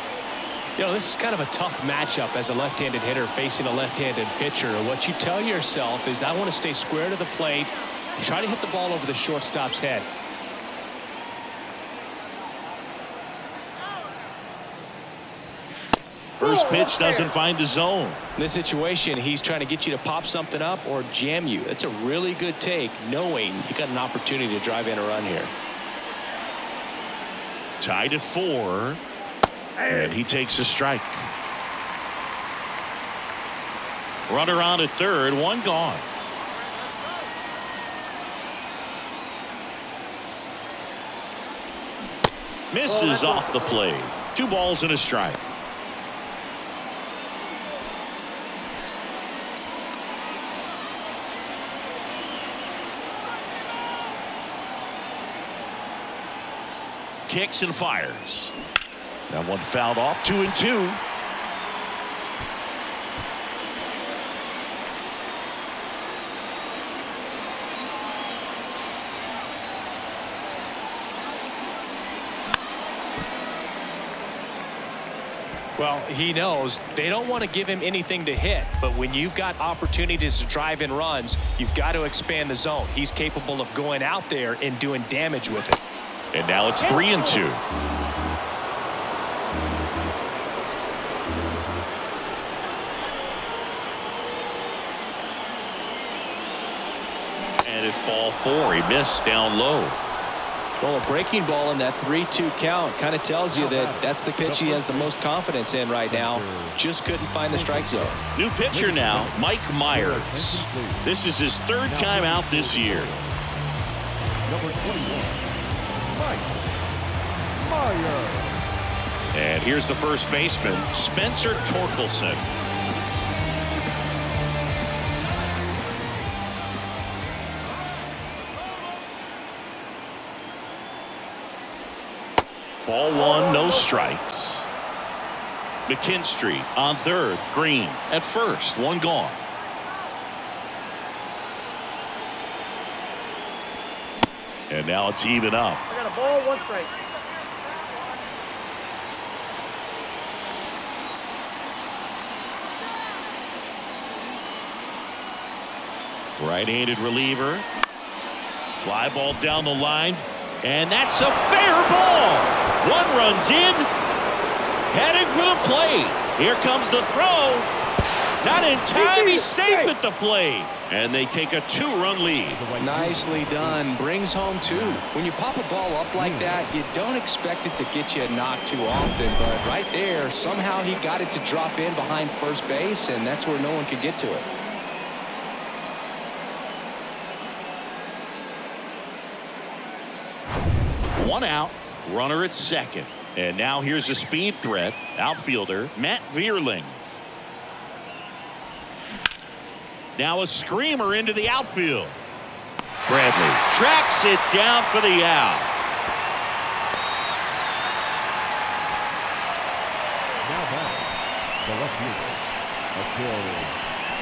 You know, this is kind of a tough matchup as a left-handed hitter facing a left-handed pitcher. What you tell yourself is, I want to stay square to the plate, try to hit the ball over the shortstop's head.
First pitch doesn't find the zone.
In this situation, he's trying to get you to pop something up or jam you. That's a really good take, knowing you got an opportunity to drive in a run here.
Tied at 4. And he takes a strike. Runner on at third, one gone. Misses off the plate. 2 balls and a strike. Kicks and fires. That one fouled off. 2-2.
Well, he knows they don't want to give him anything to hit, but when you've got opportunities to drive in runs, you've got to expand the zone. He's capable of going out there and doing damage with it.
And now it's 3-2. And it's ball 4. He missed down low.
Well, a breaking ball in that 3-2 count kind of tells you that that's the pitch he has the most confidence in right now. Just couldn't find the strike zone.
New pitcher now, Mike Myers. This is his 3rd time out this year.
number 21, Mike Myers.
And here's the first baseman, Spencer Torkelson. Ball 1, no strikes. McKinstry on third. Green at first, one gone. And now it's even up.
I got a ball, 1 strike.
Right-handed reliever. Fly ball down the line. And that's a fair ball. 1 run's in. Heading for the plate. Here comes the throw. Not in time. He's safe at the plate. And they take a 2-run lead.
Nicely done. Brings home 2. When you pop a ball up like that, you don't expect it to get you a knock too often. But right there, somehow he got it to drop in behind first base, and that's where no one could get to it.
One out, runner at second. And now here's a speed threat, outfielder Matt Vierling. Now a screamer into the outfield. Bradley tracks it down for the out.
Now back, the left fielder, Akil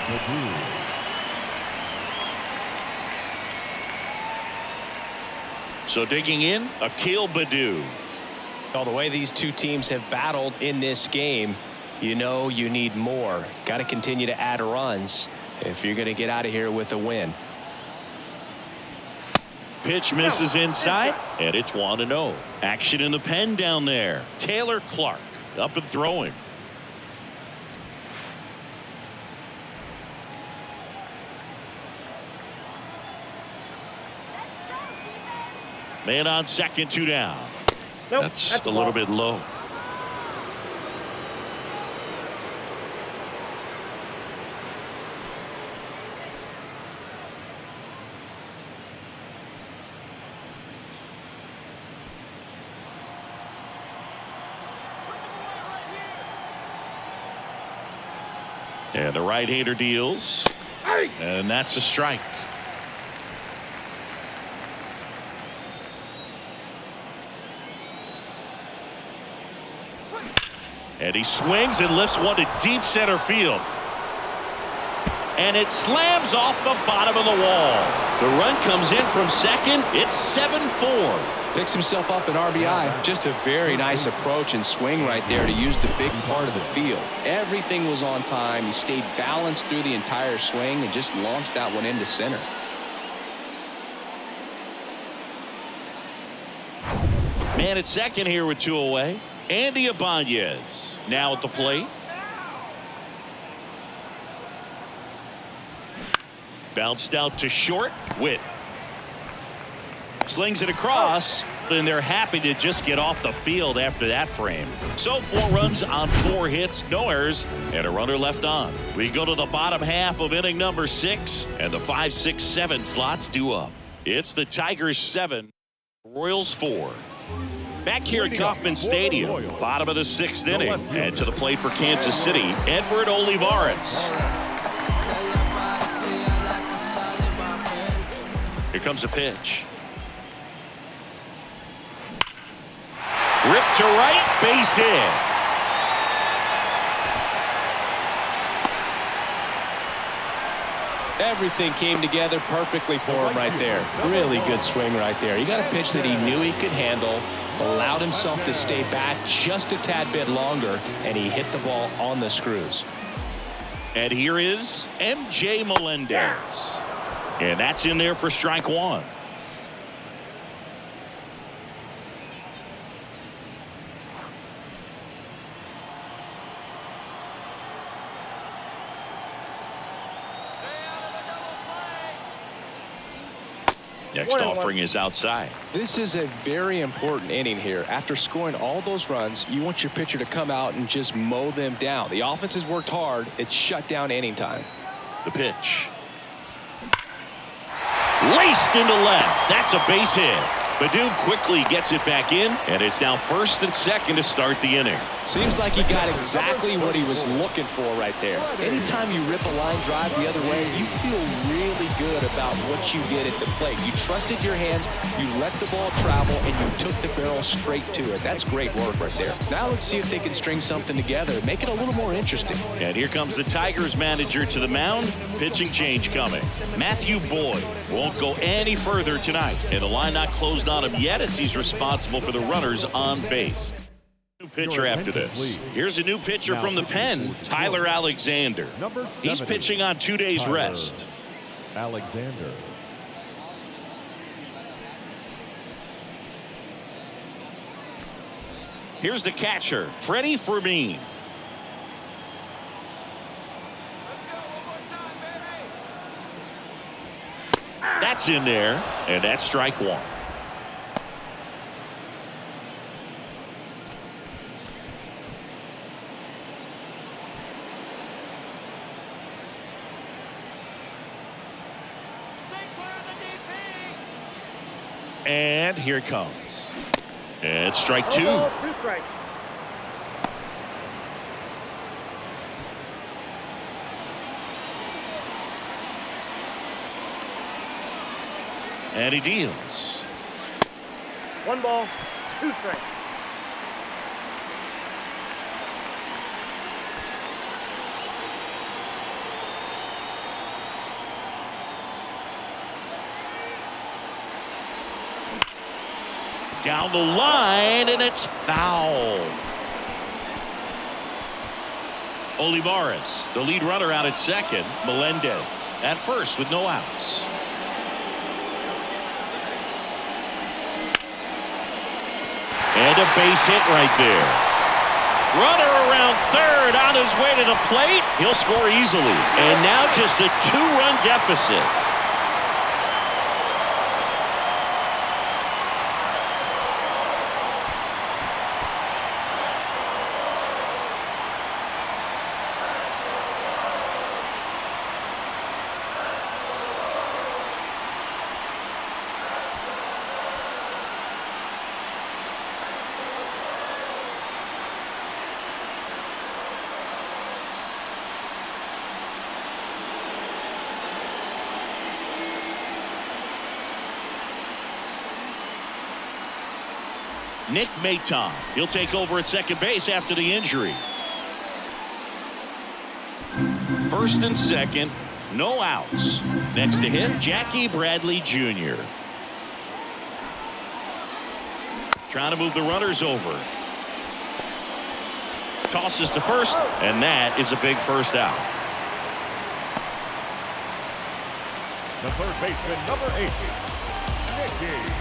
Baddoo.
So digging in, Akil Baddoo.
Well, the way these two teams have battled in this game, you know you need more. Got to continue to add runs if you're going to get out of here with a win.
Pitch misses inside, and it's 1-0. Action in the pen down there. Taylor Clark up and throwing. Man on second, 2 down.
Nope,
That's a little bit low. And the right-hander deals. And that's a strike. And he swings and lifts one to deep center field. And it slams off the bottom of the wall. The run comes in from second. It's 7-4.
Picks himself up an RBI. Just a very nice approach and swing right there to use the big part of the field. Everything was on time. He stayed balanced through the entire swing and just launched that one into center.
Man at second here with 2 away. Andy Ibanez now at the plate. Bounced out to short. Witt slings it across, and they're happy to just get off the field after that frame. So 4 runs on 4 hits, no errors, and a runner left on. We go to the bottom half of inning number 6, and the 5, 6, 7 slots due up. It's the Tigers 7, Royals 4. Back here at Kauffman Stadium, bottom of the 6th inning, and to the plate for Kansas City, Edward Olivares. Here comes a pitch. Ripped to right, base hit.
Everything came together perfectly for him right there. Really good swing right there. He got a pitch that he knew he could handle, allowed himself to stay back just a tad bit longer, and he hit the ball on the screws.
And here is MJ Melendez. And that's in there for strike 1. Next offering is outside.
This is a very important inning here. After scoring all those runs, you want your pitcher to come out and just mow them down. The offense has worked hard. It's shut down inning time.
The pitch. Laced into left. That's a base hit. Badoon quickly gets it back in, and it's now 1st and 2nd to start the inning.
Seems like he got exactly what he was looking for right there. Anytime you rip a line drive the other way, you feel really good about what you did at the plate. You trusted your hands, you let the ball travel, and you took the barrel straight to it. That's great work right there. Now let's see if they can string something together, make it a little more interesting.
And here comes the Tigers manager to the mound. Pitching change coming. Matthew Boyd won't go any further tonight, and the line not closed on him yet as he's responsible for the runners on base. New pitcher after this. Here's a new pitcher from the pen, Tyler Alexander. He's pitching on 2 days rest.
Alexander.
Here's the catcher, Freddie Fermin. That's in there, and that's strike one. And here it comes. And strike two.
2 strikes.
And he deals.
1 ball, 2 strikes.
Down the line, and it's foul. Olivares, the lead runner, out at second. Melendez at first with no outs. And a base hit right there. Runner around third on his way to the plate. He'll score easily. And now just a 2-run deficit. Nick Maton. He'll take over at second base after the injury. 1st and 2nd, no outs. Next to hit, Jackie Bradley Jr. Trying to move the runners over. Tosses to first, and that is a big first out.
The third baseman, number 80, Nicky.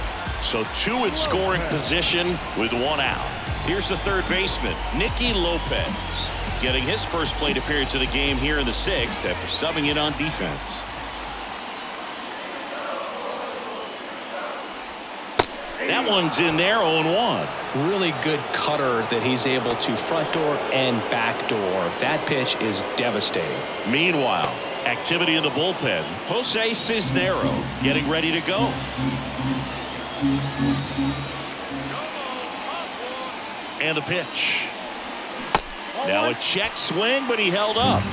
So 2 in scoring position with 1 out. Here's the third baseman, Nicky Lopez, getting his first plate appearance of the game here in the 6th after subbing in on defense. That one's in there, 0-1.
Really good cutter that he's able to front door and back door. That pitch is devastating.
Meanwhile, activity in the bullpen. Jose Cisnero getting ready to go. And the pitch. Now a check swing, but he held up.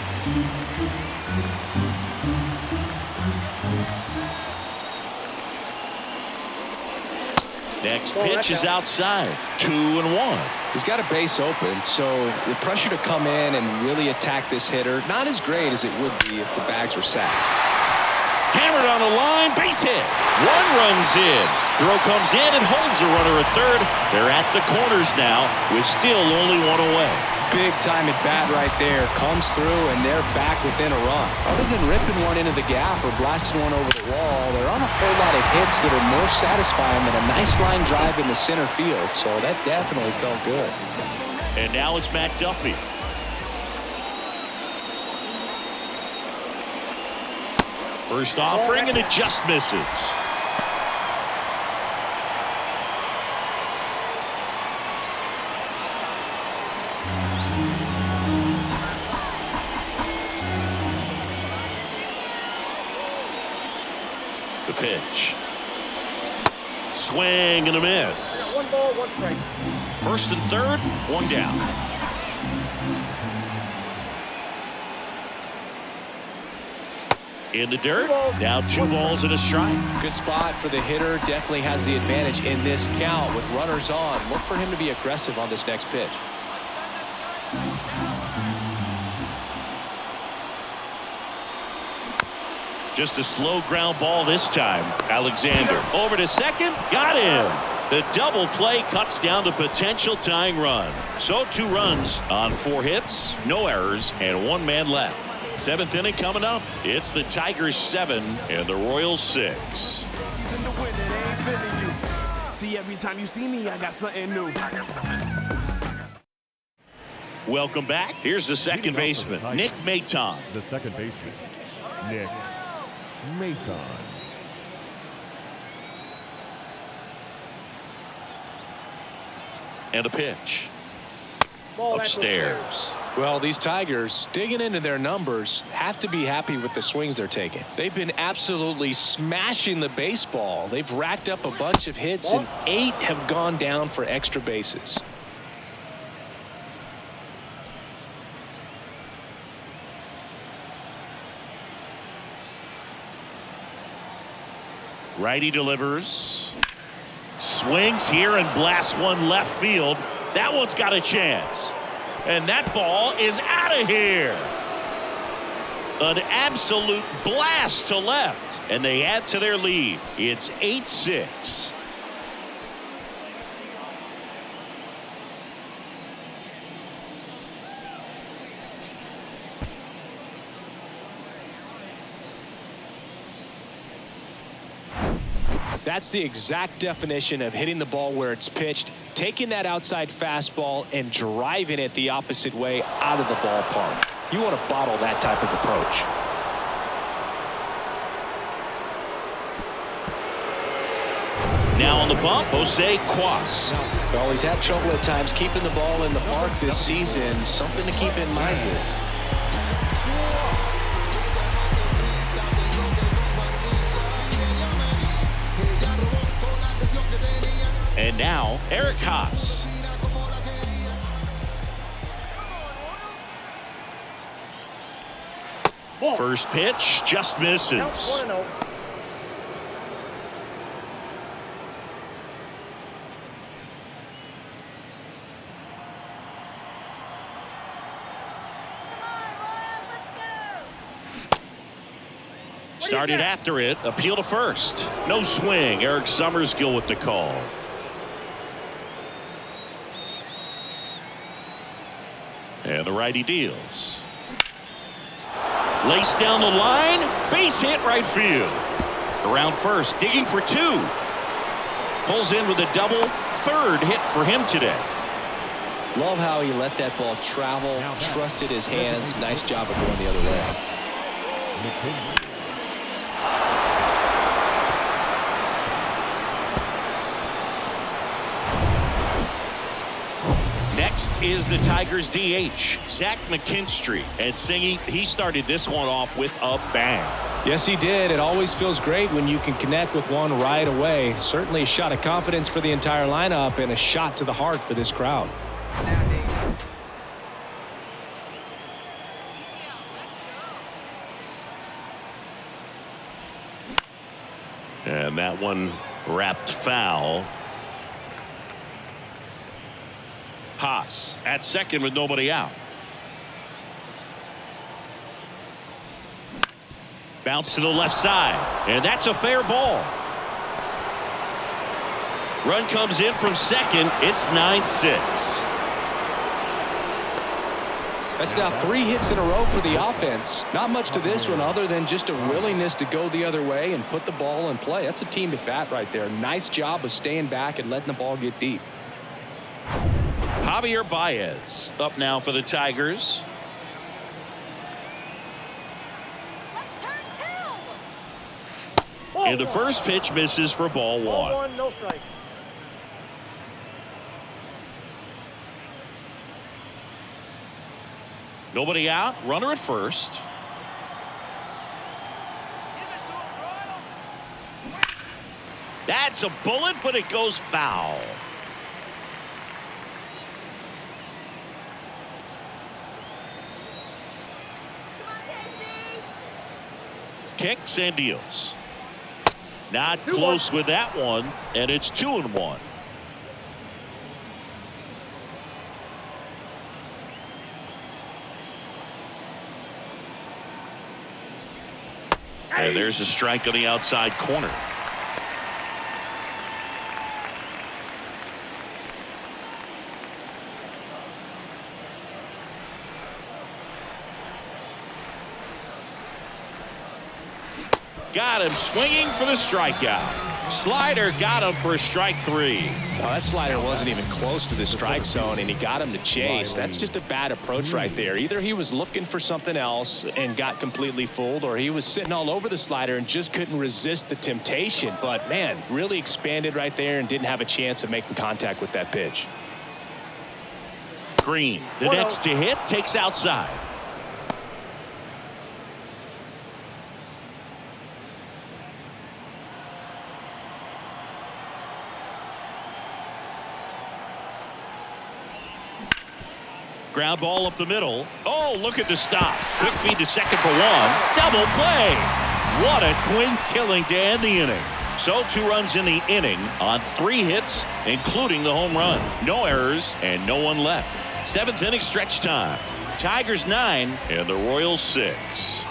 Next pitch is outside. 2-1.
He's got a base open, so the pressure to come in and really attack this hitter, not as great as it would be if the bags were sacked.
Hammered on the line, base hit. 1 runs in. Throw comes in and holds the runner at third. They're at the corners now with still only 1 away.
Big time at bat right there. Comes through and they're back within a run. Other than ripping one into the gap or blasting one over the wall, there aren't a whole lot of hits that are more satisfying than a nice line drive in the center field. So that definitely felt good.
And now it's Matt Duffy. First offering, and it just misses. The pitch. swing and a miss.
1 ball, 1 strike.
First and third, 1 down. In the dirt, now 2 balls and a strike.
Good spot for the hitter. Definitely has the advantage in this count with runners on. Look for him to be aggressive on this next pitch.
Just a slow ground ball this time. Alexander over to second. Got him. The double play cuts down the potential tying run. So 2 runs on 4 hits, no errors, and 1 man left. 7th inning coming up. It's the Tigers 7 and the Royals 6.
See, every time you see me, I got something new.
Welcome back. Here's the second baseman, Nick Maton.
The second baseman, Nick Maton.
And a pitch.
Ball
Upstairs.
Well, these Tigers, digging into their numbers, have to be happy with the swings they're taking. They've been absolutely smashing the baseball. They've racked up a bunch of hits, and 8 have gone down for extra bases.
Righty delivers. Swings here and blasts one left field. That one's got a chance. And that ball is out of here. An absolute blast to left. And they add to their lead. It's 8-6.
That's the exact definition of hitting the ball where it's pitched, taking that outside fastball and driving it the opposite way out of the ballpark. You want to bottle that type of approach.
Now on the bump, Jose Quas.
Well, he's had trouble at times keeping the ball in the park this season. Something to keep in mind here.
And now, Eric Haas. First pitch just misses.
1-0.
Started after it, appeal to first. No swing. Eric Summerskill with the call. And the righty deals. Laced down the line. Base hit right field. Around first, digging for 2. Pulls in with a double. 3rd hit for him today.
Love how he let that ball travel, trusted his hands. Nice job of going the other way.
Next is the Tigers DH, Zack McKinstry. And Singy, he started this one off with a bang.
Yes, he did. It always feels great when you can connect with one right away. Certainly a shot of confidence for the entire lineup and a shot to the heart for this crowd.
And that one wrapped foul. Haas at second with nobody out. Bounce to the left side, and that's a fair ball. Run comes in from second. It's 9-6.
That's now 3 hits in a row for the offense. Not much to this one other than just a willingness to go the other way and put the ball in play. That's a team at bat right there. Nice job of staying back and letting the ball get deep.
Javier Baez up now for the Tigers. And the first pitch misses for ball 1.
Ball 1, no strike.
Nobody out. Runner at first. That's a bullet, but it goes foul. Kicks and deals. Not close with that one, and it's 2-1. And there's a strike on the outside corner. Got him swinging for the strikeout. Slider got him for strike 3.
Well, that slider wasn't even close to the strike zone, and he got him to chase. That's just a bad approach right there. Either he was looking for something else and got completely fooled, or he was sitting all over the slider and just couldn't resist the temptation. But, man, really expanded right there and didn't have a chance of making contact with that pitch.
Green, the next to hit, takes outside. Ground ball up the middle. Oh, look at the stop. Quick feed to second for 1. Double play. What a twin killing to end the inning. So 2 runs in the inning on 3 hits, including the home run. No errors and no one left. 7th inning stretch time. Tigers 9 and the Royals 6.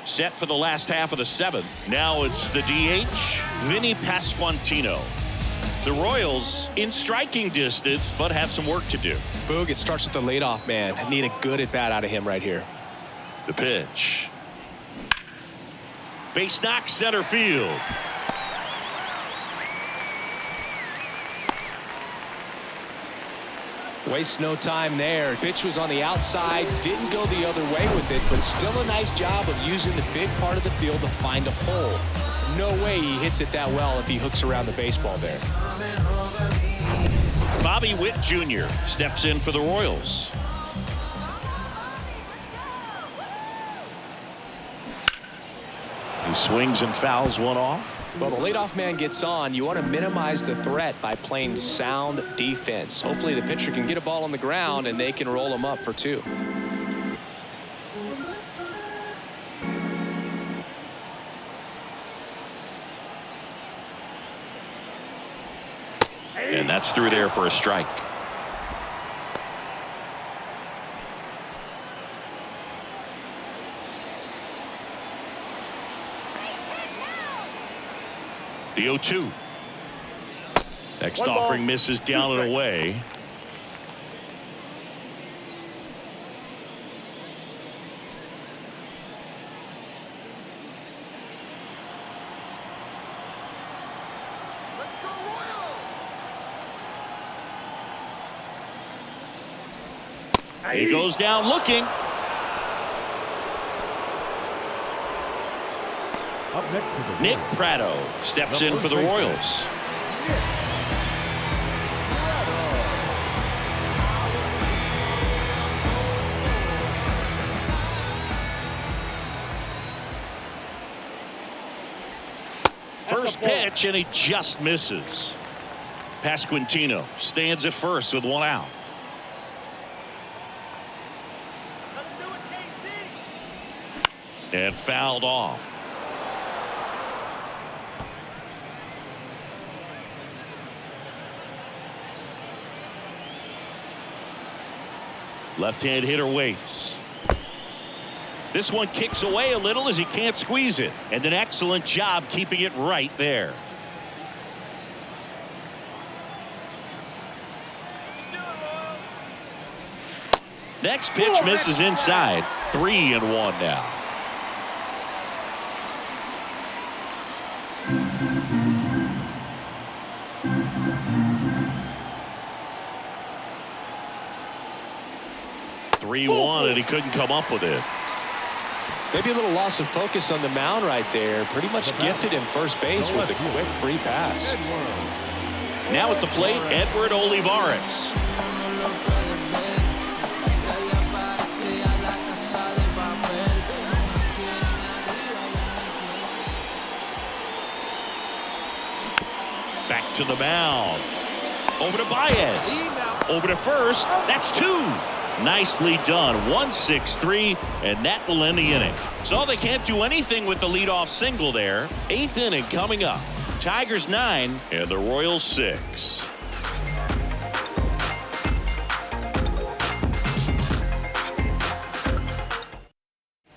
Set for the last half of the 7th. Now it's the DH, Vinny Pasquantino. The Royals in striking distance, but have some work to do.
Boog, it starts with the leadoff man. Need a good at bat out of him right here.
The pitch. Base knock center field.
Wastes no time there. Pitch was on the outside, didn't go the other way with it, but still a nice job of using the big part of the field to find a hole. No way he hits it that well if he hooks around the baseball there.
Bobby Witt Jr. steps in for the Royals. He swings and fouls one off.
Well, the leadoff man gets on. You want to minimize the threat by playing sound defense. Hopefully the pitcher can get a ball on the ground and they can roll him up for 2.
And that's through there for a strike. The 0-2. Next offering misses down and away. He goes down looking.
Up next to the
Nick Pratto steps in for the Royals. First pitch, and he just misses. Pasquantino stands at first with 1 out. And fouled off. Left-hand hitter waits. This one kicks away a little as he can't squeeze it. And an excellent job keeping it right there. Next pitch misses inside. 3-1 now. And he couldn't come up with it.
Maybe a little loss of focus on the mound right there. Pretty much gifted him first base with a quick free pass.
Now at the plate, Edward Olivares. to the mound. Over to Baez. Over to first. That's 2. Nicely done. 1-6-3, and that will end the inning. So they can't do anything with the leadoff single there. 8th inning coming up. Tigers 9 and the Royals 6.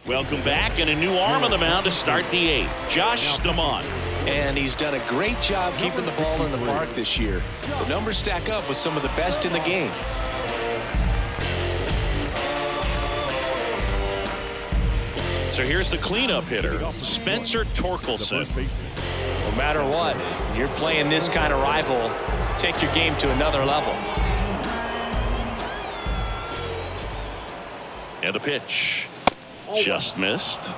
Welcome back, and a new arm on the mound to start the 8th. Josh Stamont.
And he's done a great job keeping the ball in the park this year. The numbers stack up with some of the best in the game.
So here's the cleanup hitter, Spencer Torkelson.
No matter what, you're playing this kind of rival, take your game to another level.
And a pitch. Just missed.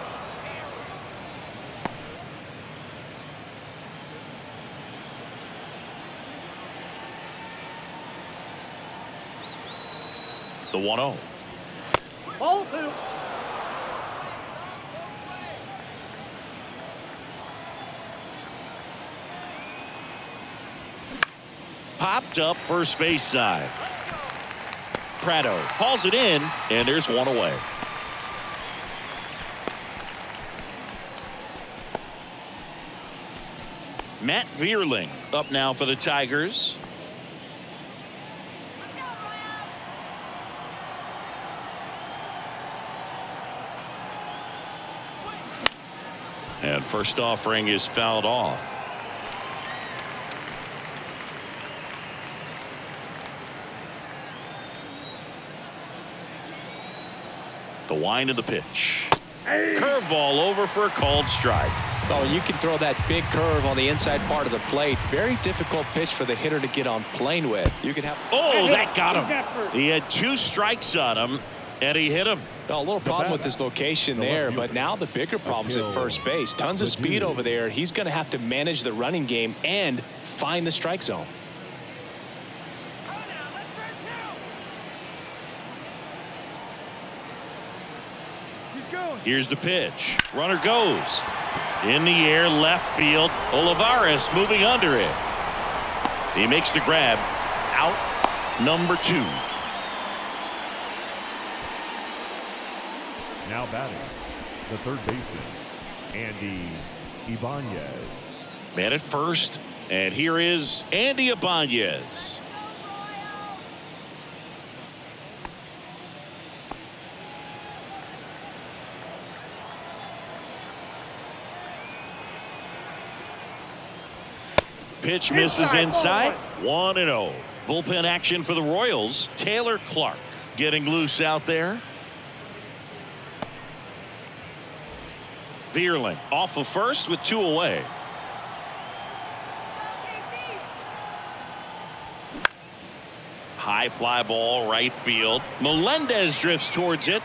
The 1-0.
Ball 2.
Popped up first base side. Prado hauls it in, and there's one away. Matt Vierling up now for the Tigers. And first offering is fouled off. The wind of the pitch. Curveball over for a called strike.
Oh, you can throw that big curve on the inside part of the plate. Very difficult pitch for the hitter to get on plane with. You can have.
Oh, that got him. He had 2 strikes on him, and he hit him.
A little problem with this location there, but now the bigger problem's at first base. Tons of speed over there. He's going to have to manage the running game and find the strike zone.
Here's the pitch. Runner goes. In the air, left field. Olivares moving under it. He makes the grab. Out number 2.
Now batting, the third baseman, Andy Ibanez.
Man at first, and here is Andy Ibanez. Pitch misses inside. 1-0. Bullpen action for the Royals. Taylor Clark getting loose out there. Vierling off of first with 2 away. High fly ball right field. Melendez drifts towards it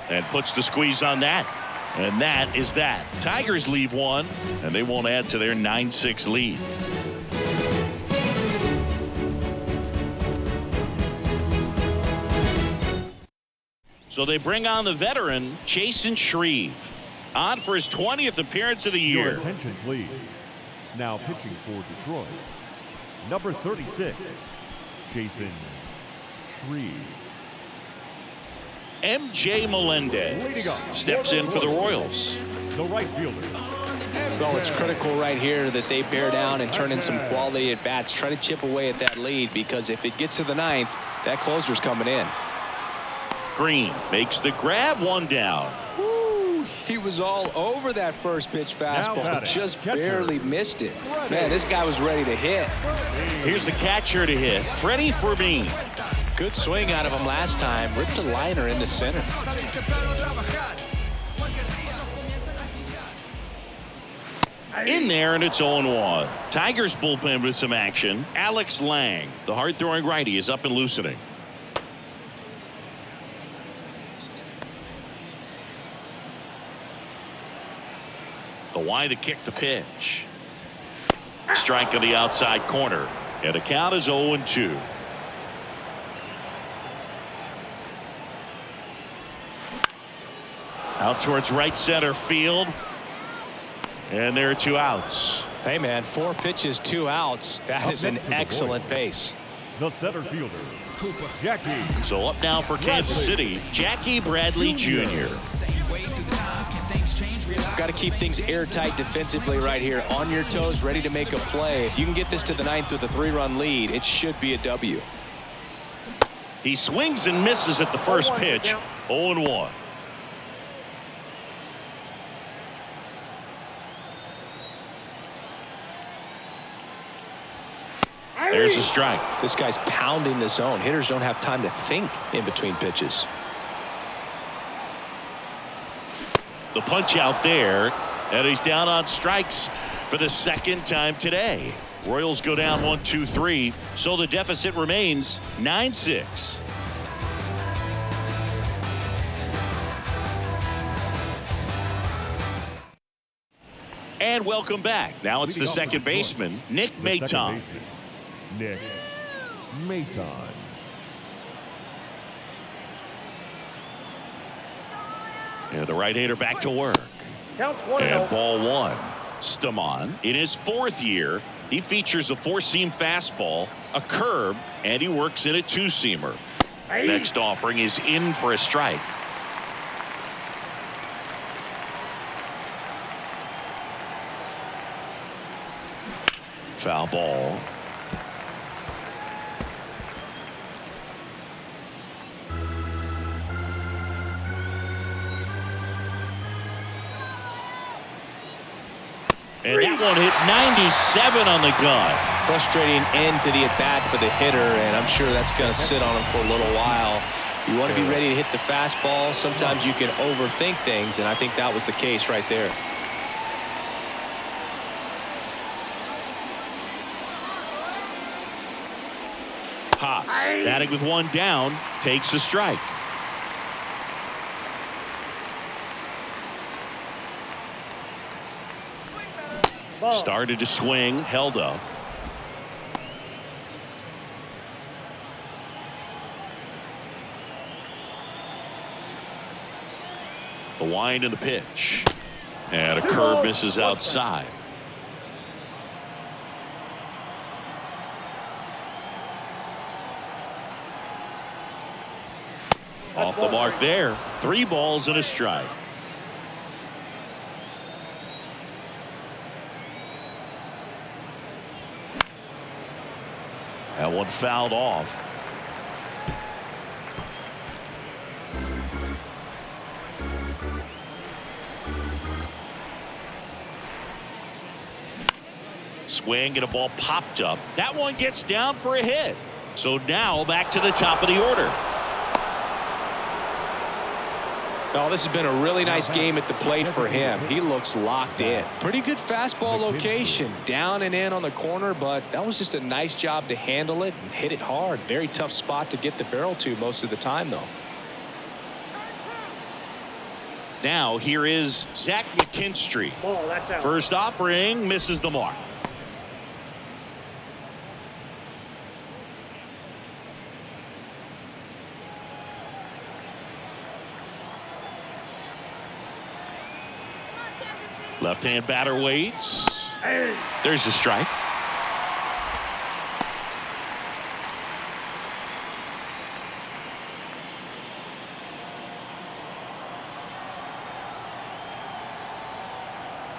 and puts the squeeze on that. And that is that. Tigers leave 1, and they won't add to their 9-6 lead. So they bring on the veteran, Jason Shreve, on for his 20th appearance of the
Your
year.
attention, please. Now pitching for Detroit, number 36, Jason Shreve.
MJ Melendez steps in for the Royals.
The right fielder.
Well, it's critical right here that they bear down and turn in some quality at bats. Try to chip away at that lead, because if it gets to the 9th, that closer's coming in.
Green makes the grab, 1 down.
Woo, he was all over that first pitch fastball, just barely missed it. Man, this guy was ready to hit.
Here's the catcher to hit, Freddie Fermin.
Good swing out of him last time. Ripped a liner in the center.
In there, and it's 0-1. Tigers bullpen with some action. Alex Lang, the hard-throwing righty, is up and loosening. The wide to kick the pitch. Strike on the outside corner. And the count is 0-2. Out towards right center field. And there are 2 outs.
Hey, man, 4 pitches, 2 outs. That is an excellent pace.
The center fielder, Jackie.
So up now for Kansas City, Jackie Bradley Jr.
Got to keep things airtight defensively right here. On your toes, ready to make a play. If you can get this to the 9th with a 3-run lead, it should be a W.
He swings and misses at the first pitch. 0-1. There's a strike.
This guy's pounding the zone. Hitters don't have time to think in between pitches.
The punch out there, and he's down on strikes for the second time today. Royals go down 1-2-3, so the deficit remains 9-6. And welcome back. Now it's the second baseman, Nick Maton.
Nick Maton.
And the right-hander back to work.
Counts 1-0.
And ball 1. Stamon, in his 4th year, he features a 4-seam fastball, a curve, and he works in a 2-seamer. Next offering is in for a strike. Foul ball. And that one hit 97 on the gun.
Frustrating end to the at-bat for the hitter, and I'm sure that's going to sit on him for a little while. You want to be ready to hit the fastball. Sometimes you can overthink things, and I think that was the case right there.
Haas, batting with 1 down, takes a strike. Started to swing, held up. The wind and the pitch. And a curve misses outside. Off the mark there. 3 balls and a strike. That one fouled off. Swing and a ball popped up. That one gets down for a hit. So now back to the top of the order.
Oh, this has been a really nice game at the plate for him. He looks locked in. Pretty good fastball location. Down and in on the corner, but that was just a nice job to handle it and hit it hard. Very tough spot to get the barrel to most of the time, though.
Now here is Zack McKinstry.
Ball, that's out.
First offering misses the mark. Left-hand batter waits. There's the strike.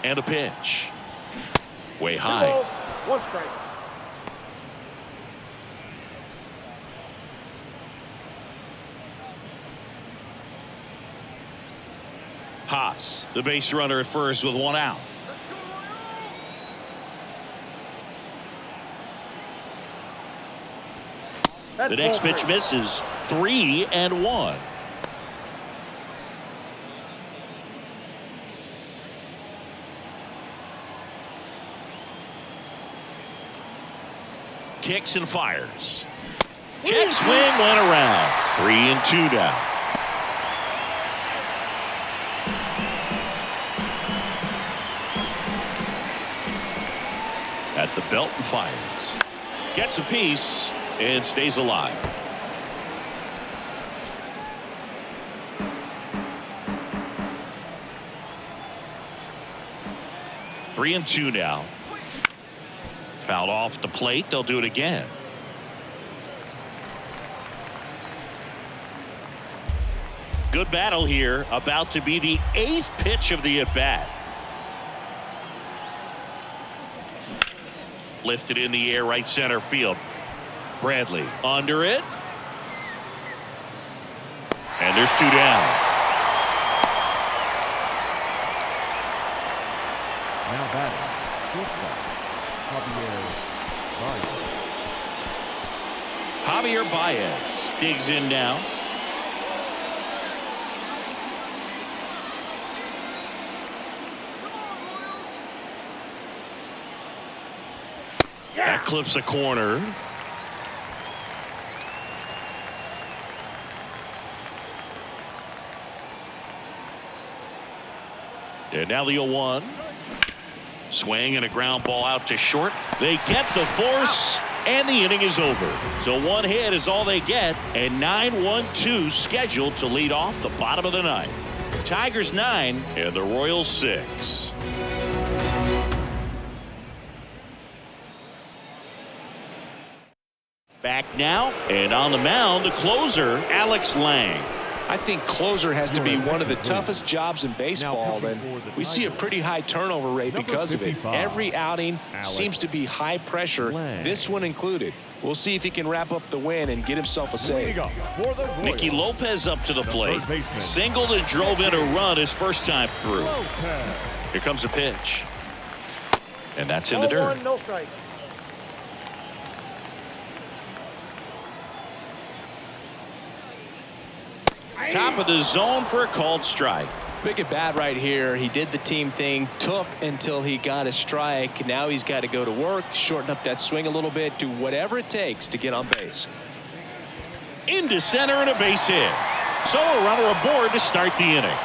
And a pitch. Way high.
1 strike.
Haas, the base runner at first with 1 out. The next pitch misses. 3-1. Kicks and fires. Check swing went around. 3-2 now. At the belt and fires. Gets a piece and stays alive. Three and two now. Fouled off the plate. They'll do it again. Good battle here. About to be the 8th pitch of the at-bat. Lifted in the air, right center field. Bradley under it. And there's 2 down.
Now batting, shortstop,
Javier Baez digs in now. That clips a corner. And now the 0-1. Swing and a ground ball out to short. They get the force, and the inning is over. So 1 hit is all they get, and 9-1-2 scheduled to lead off the bottom of the 9th. Tigers 9 and the Royals 6. Back now, and on the mound, the closer, Alex Lang.
I think closer has to be one of the toughest jobs in baseball, and we see a pretty high turnover rate because of it. Every outing seems to be high pressure, this one included. We'll see if he can wrap up the win and get himself a save.
Nicky Lopez up to the plate. Singled and drove in a run his first time through. Here comes a pitch. And that's in the dirt.
1, no strike.
Top of the zone for a called strike.
Big at bat right here. He did the team thing, took until he got a strike. Now he's got to go to work, shorten up that swing a little bit, do whatever it takes to get on base.
Into center and a base hit. So a runner aboard to start the inning.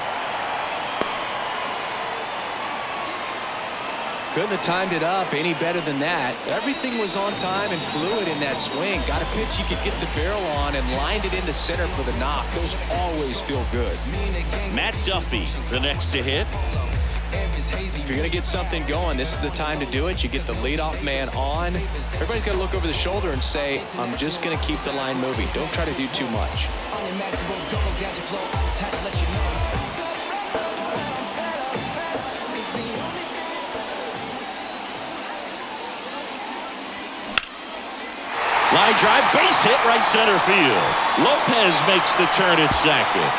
Couldn't have timed it up any better than that. Everything was on time and fluid in that swing. Got a pitch you could get the barrel on and lined it into center for the knock. Those always feel good.
Matt Duffy, the next to hit.
If you're going to get something going, this is the time to do it. You get the leadoff man on. Everybody's got to look over the shoulder and say, I'm just going to keep the line moving. Don't try to do too much.
Line drive, base hit, right center field. Lopez makes the turn at second.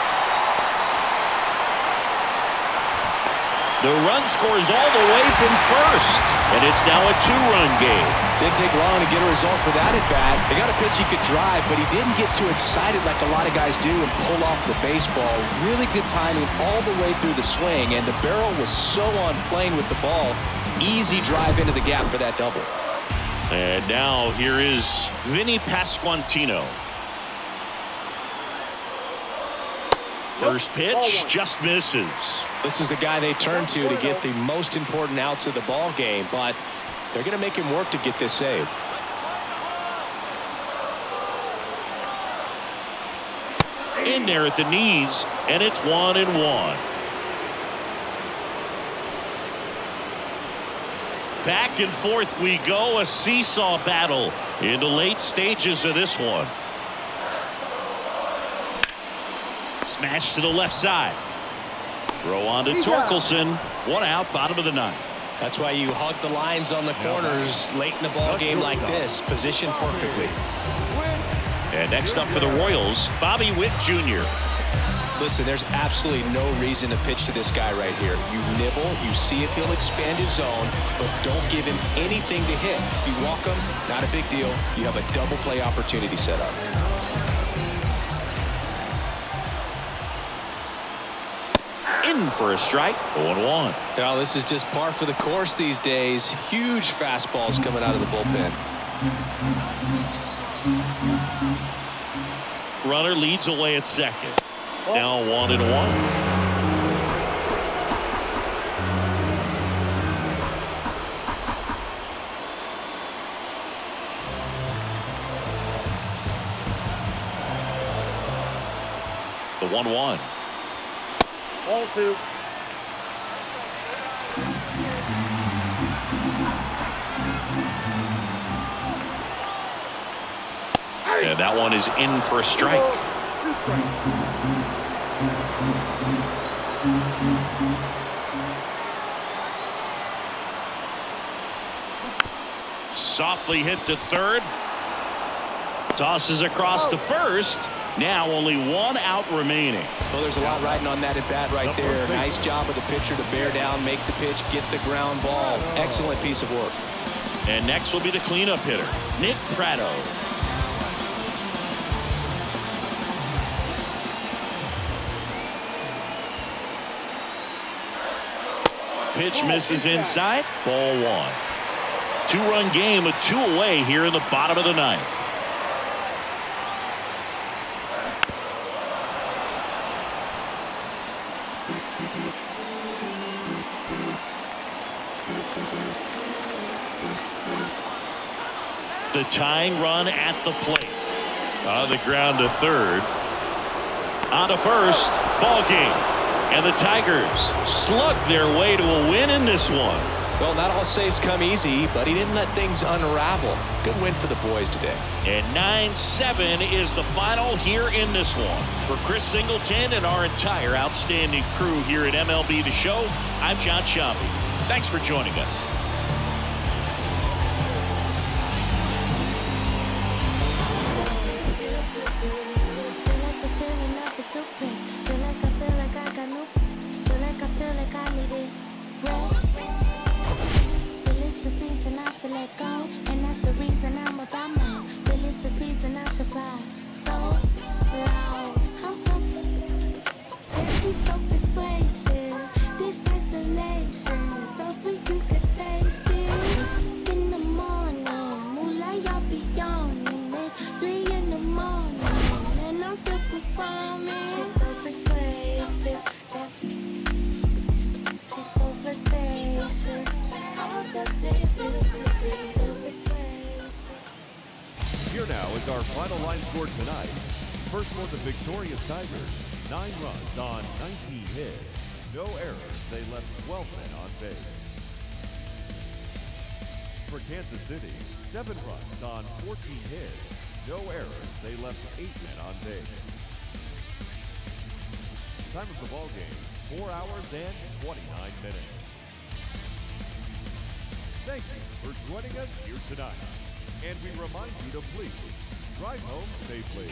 The run scores all the way from first, and it's now a 2-run game.
Didn't take long to get a result for that at bat. They got a pitch he could drive, but he didn't get too excited like a lot of guys do and pull off the baseball. Really good timing all the way through the swing, and the barrel was so on plane with the ball. Easy drive into the gap for that double.
And now here is Vinny Pasquantino. First pitch just misses.
This is the guy they turn to get the most important outs of the ball game, but they're going to make him work to get this save.
In there at the knees, and it's 1-1. Back and forth we go, a seesaw battle in the late stages of this one. Smash to the left side. Throw on to Torkelson. 1 out, bottom of the 9th.
That's why you hug the lines on the corners late in a ball game like this. Positioned perfectly.
And next up for the Royals, Bobby Witt Jr.
Listen, there's absolutely no reason to pitch to this guy right here. You nibble, you see if he'll expand his zone, but don't give him anything to hit. If you walk him, not a big deal. You have a double play opportunity set up.
In for a strike, 0-1.
Now, this is just par for the course these days. Huge fastballs coming out of the bullpen.
Runner leads away at second. Now 1-1. The 1-1.
Ball 2.
And that one is in for a strike. Softly hit to third. Tosses across to first. Now only one out remaining.
Well, there's a lot riding on that at bat right there. Nice job of the pitcher to bear down, make the pitch, get the ground ball. Excellent piece of work.
And next will be the cleanup hitter, Nick Pratto. Pitch misses inside. Ball one. Two-run game with two away here in the bottom of the ninth. The tying run at the plate. On the ground to third. On to first. Ball game. And the Tigers slug their way to a win in this one.
Well, not all saves come easy, but he didn't let things unravel. Good win for the boys today.
And 9-7 is the final here in this one. For Chris Singleton and our entire outstanding crew here at MLB The Show, I'm John Shampi. Thanks for joining us.
Let go, and that's the reason I'm about now. Well, it's the season I should fly so loud. I'm so she's so persuasive. This isolation, so sweet you could taste it. In the morning, moonlight, y'all be yawning. It's 3 in the morning, and I'm still performing. She's so persuasive. She's so flirtatious. How does it feel to be so persuasive?
Here now is our final line score tonight. First for the victorious Tigers, 9 runs on 19 hits. No errors, they left 12 men on base. For Kansas City, 7 runs on 14 hits. No errors, they left 8 men on base. Time of the ball game, 4 hours and 29 minutes. Thank you for joining us here tonight. And we remind you to please drive home safely.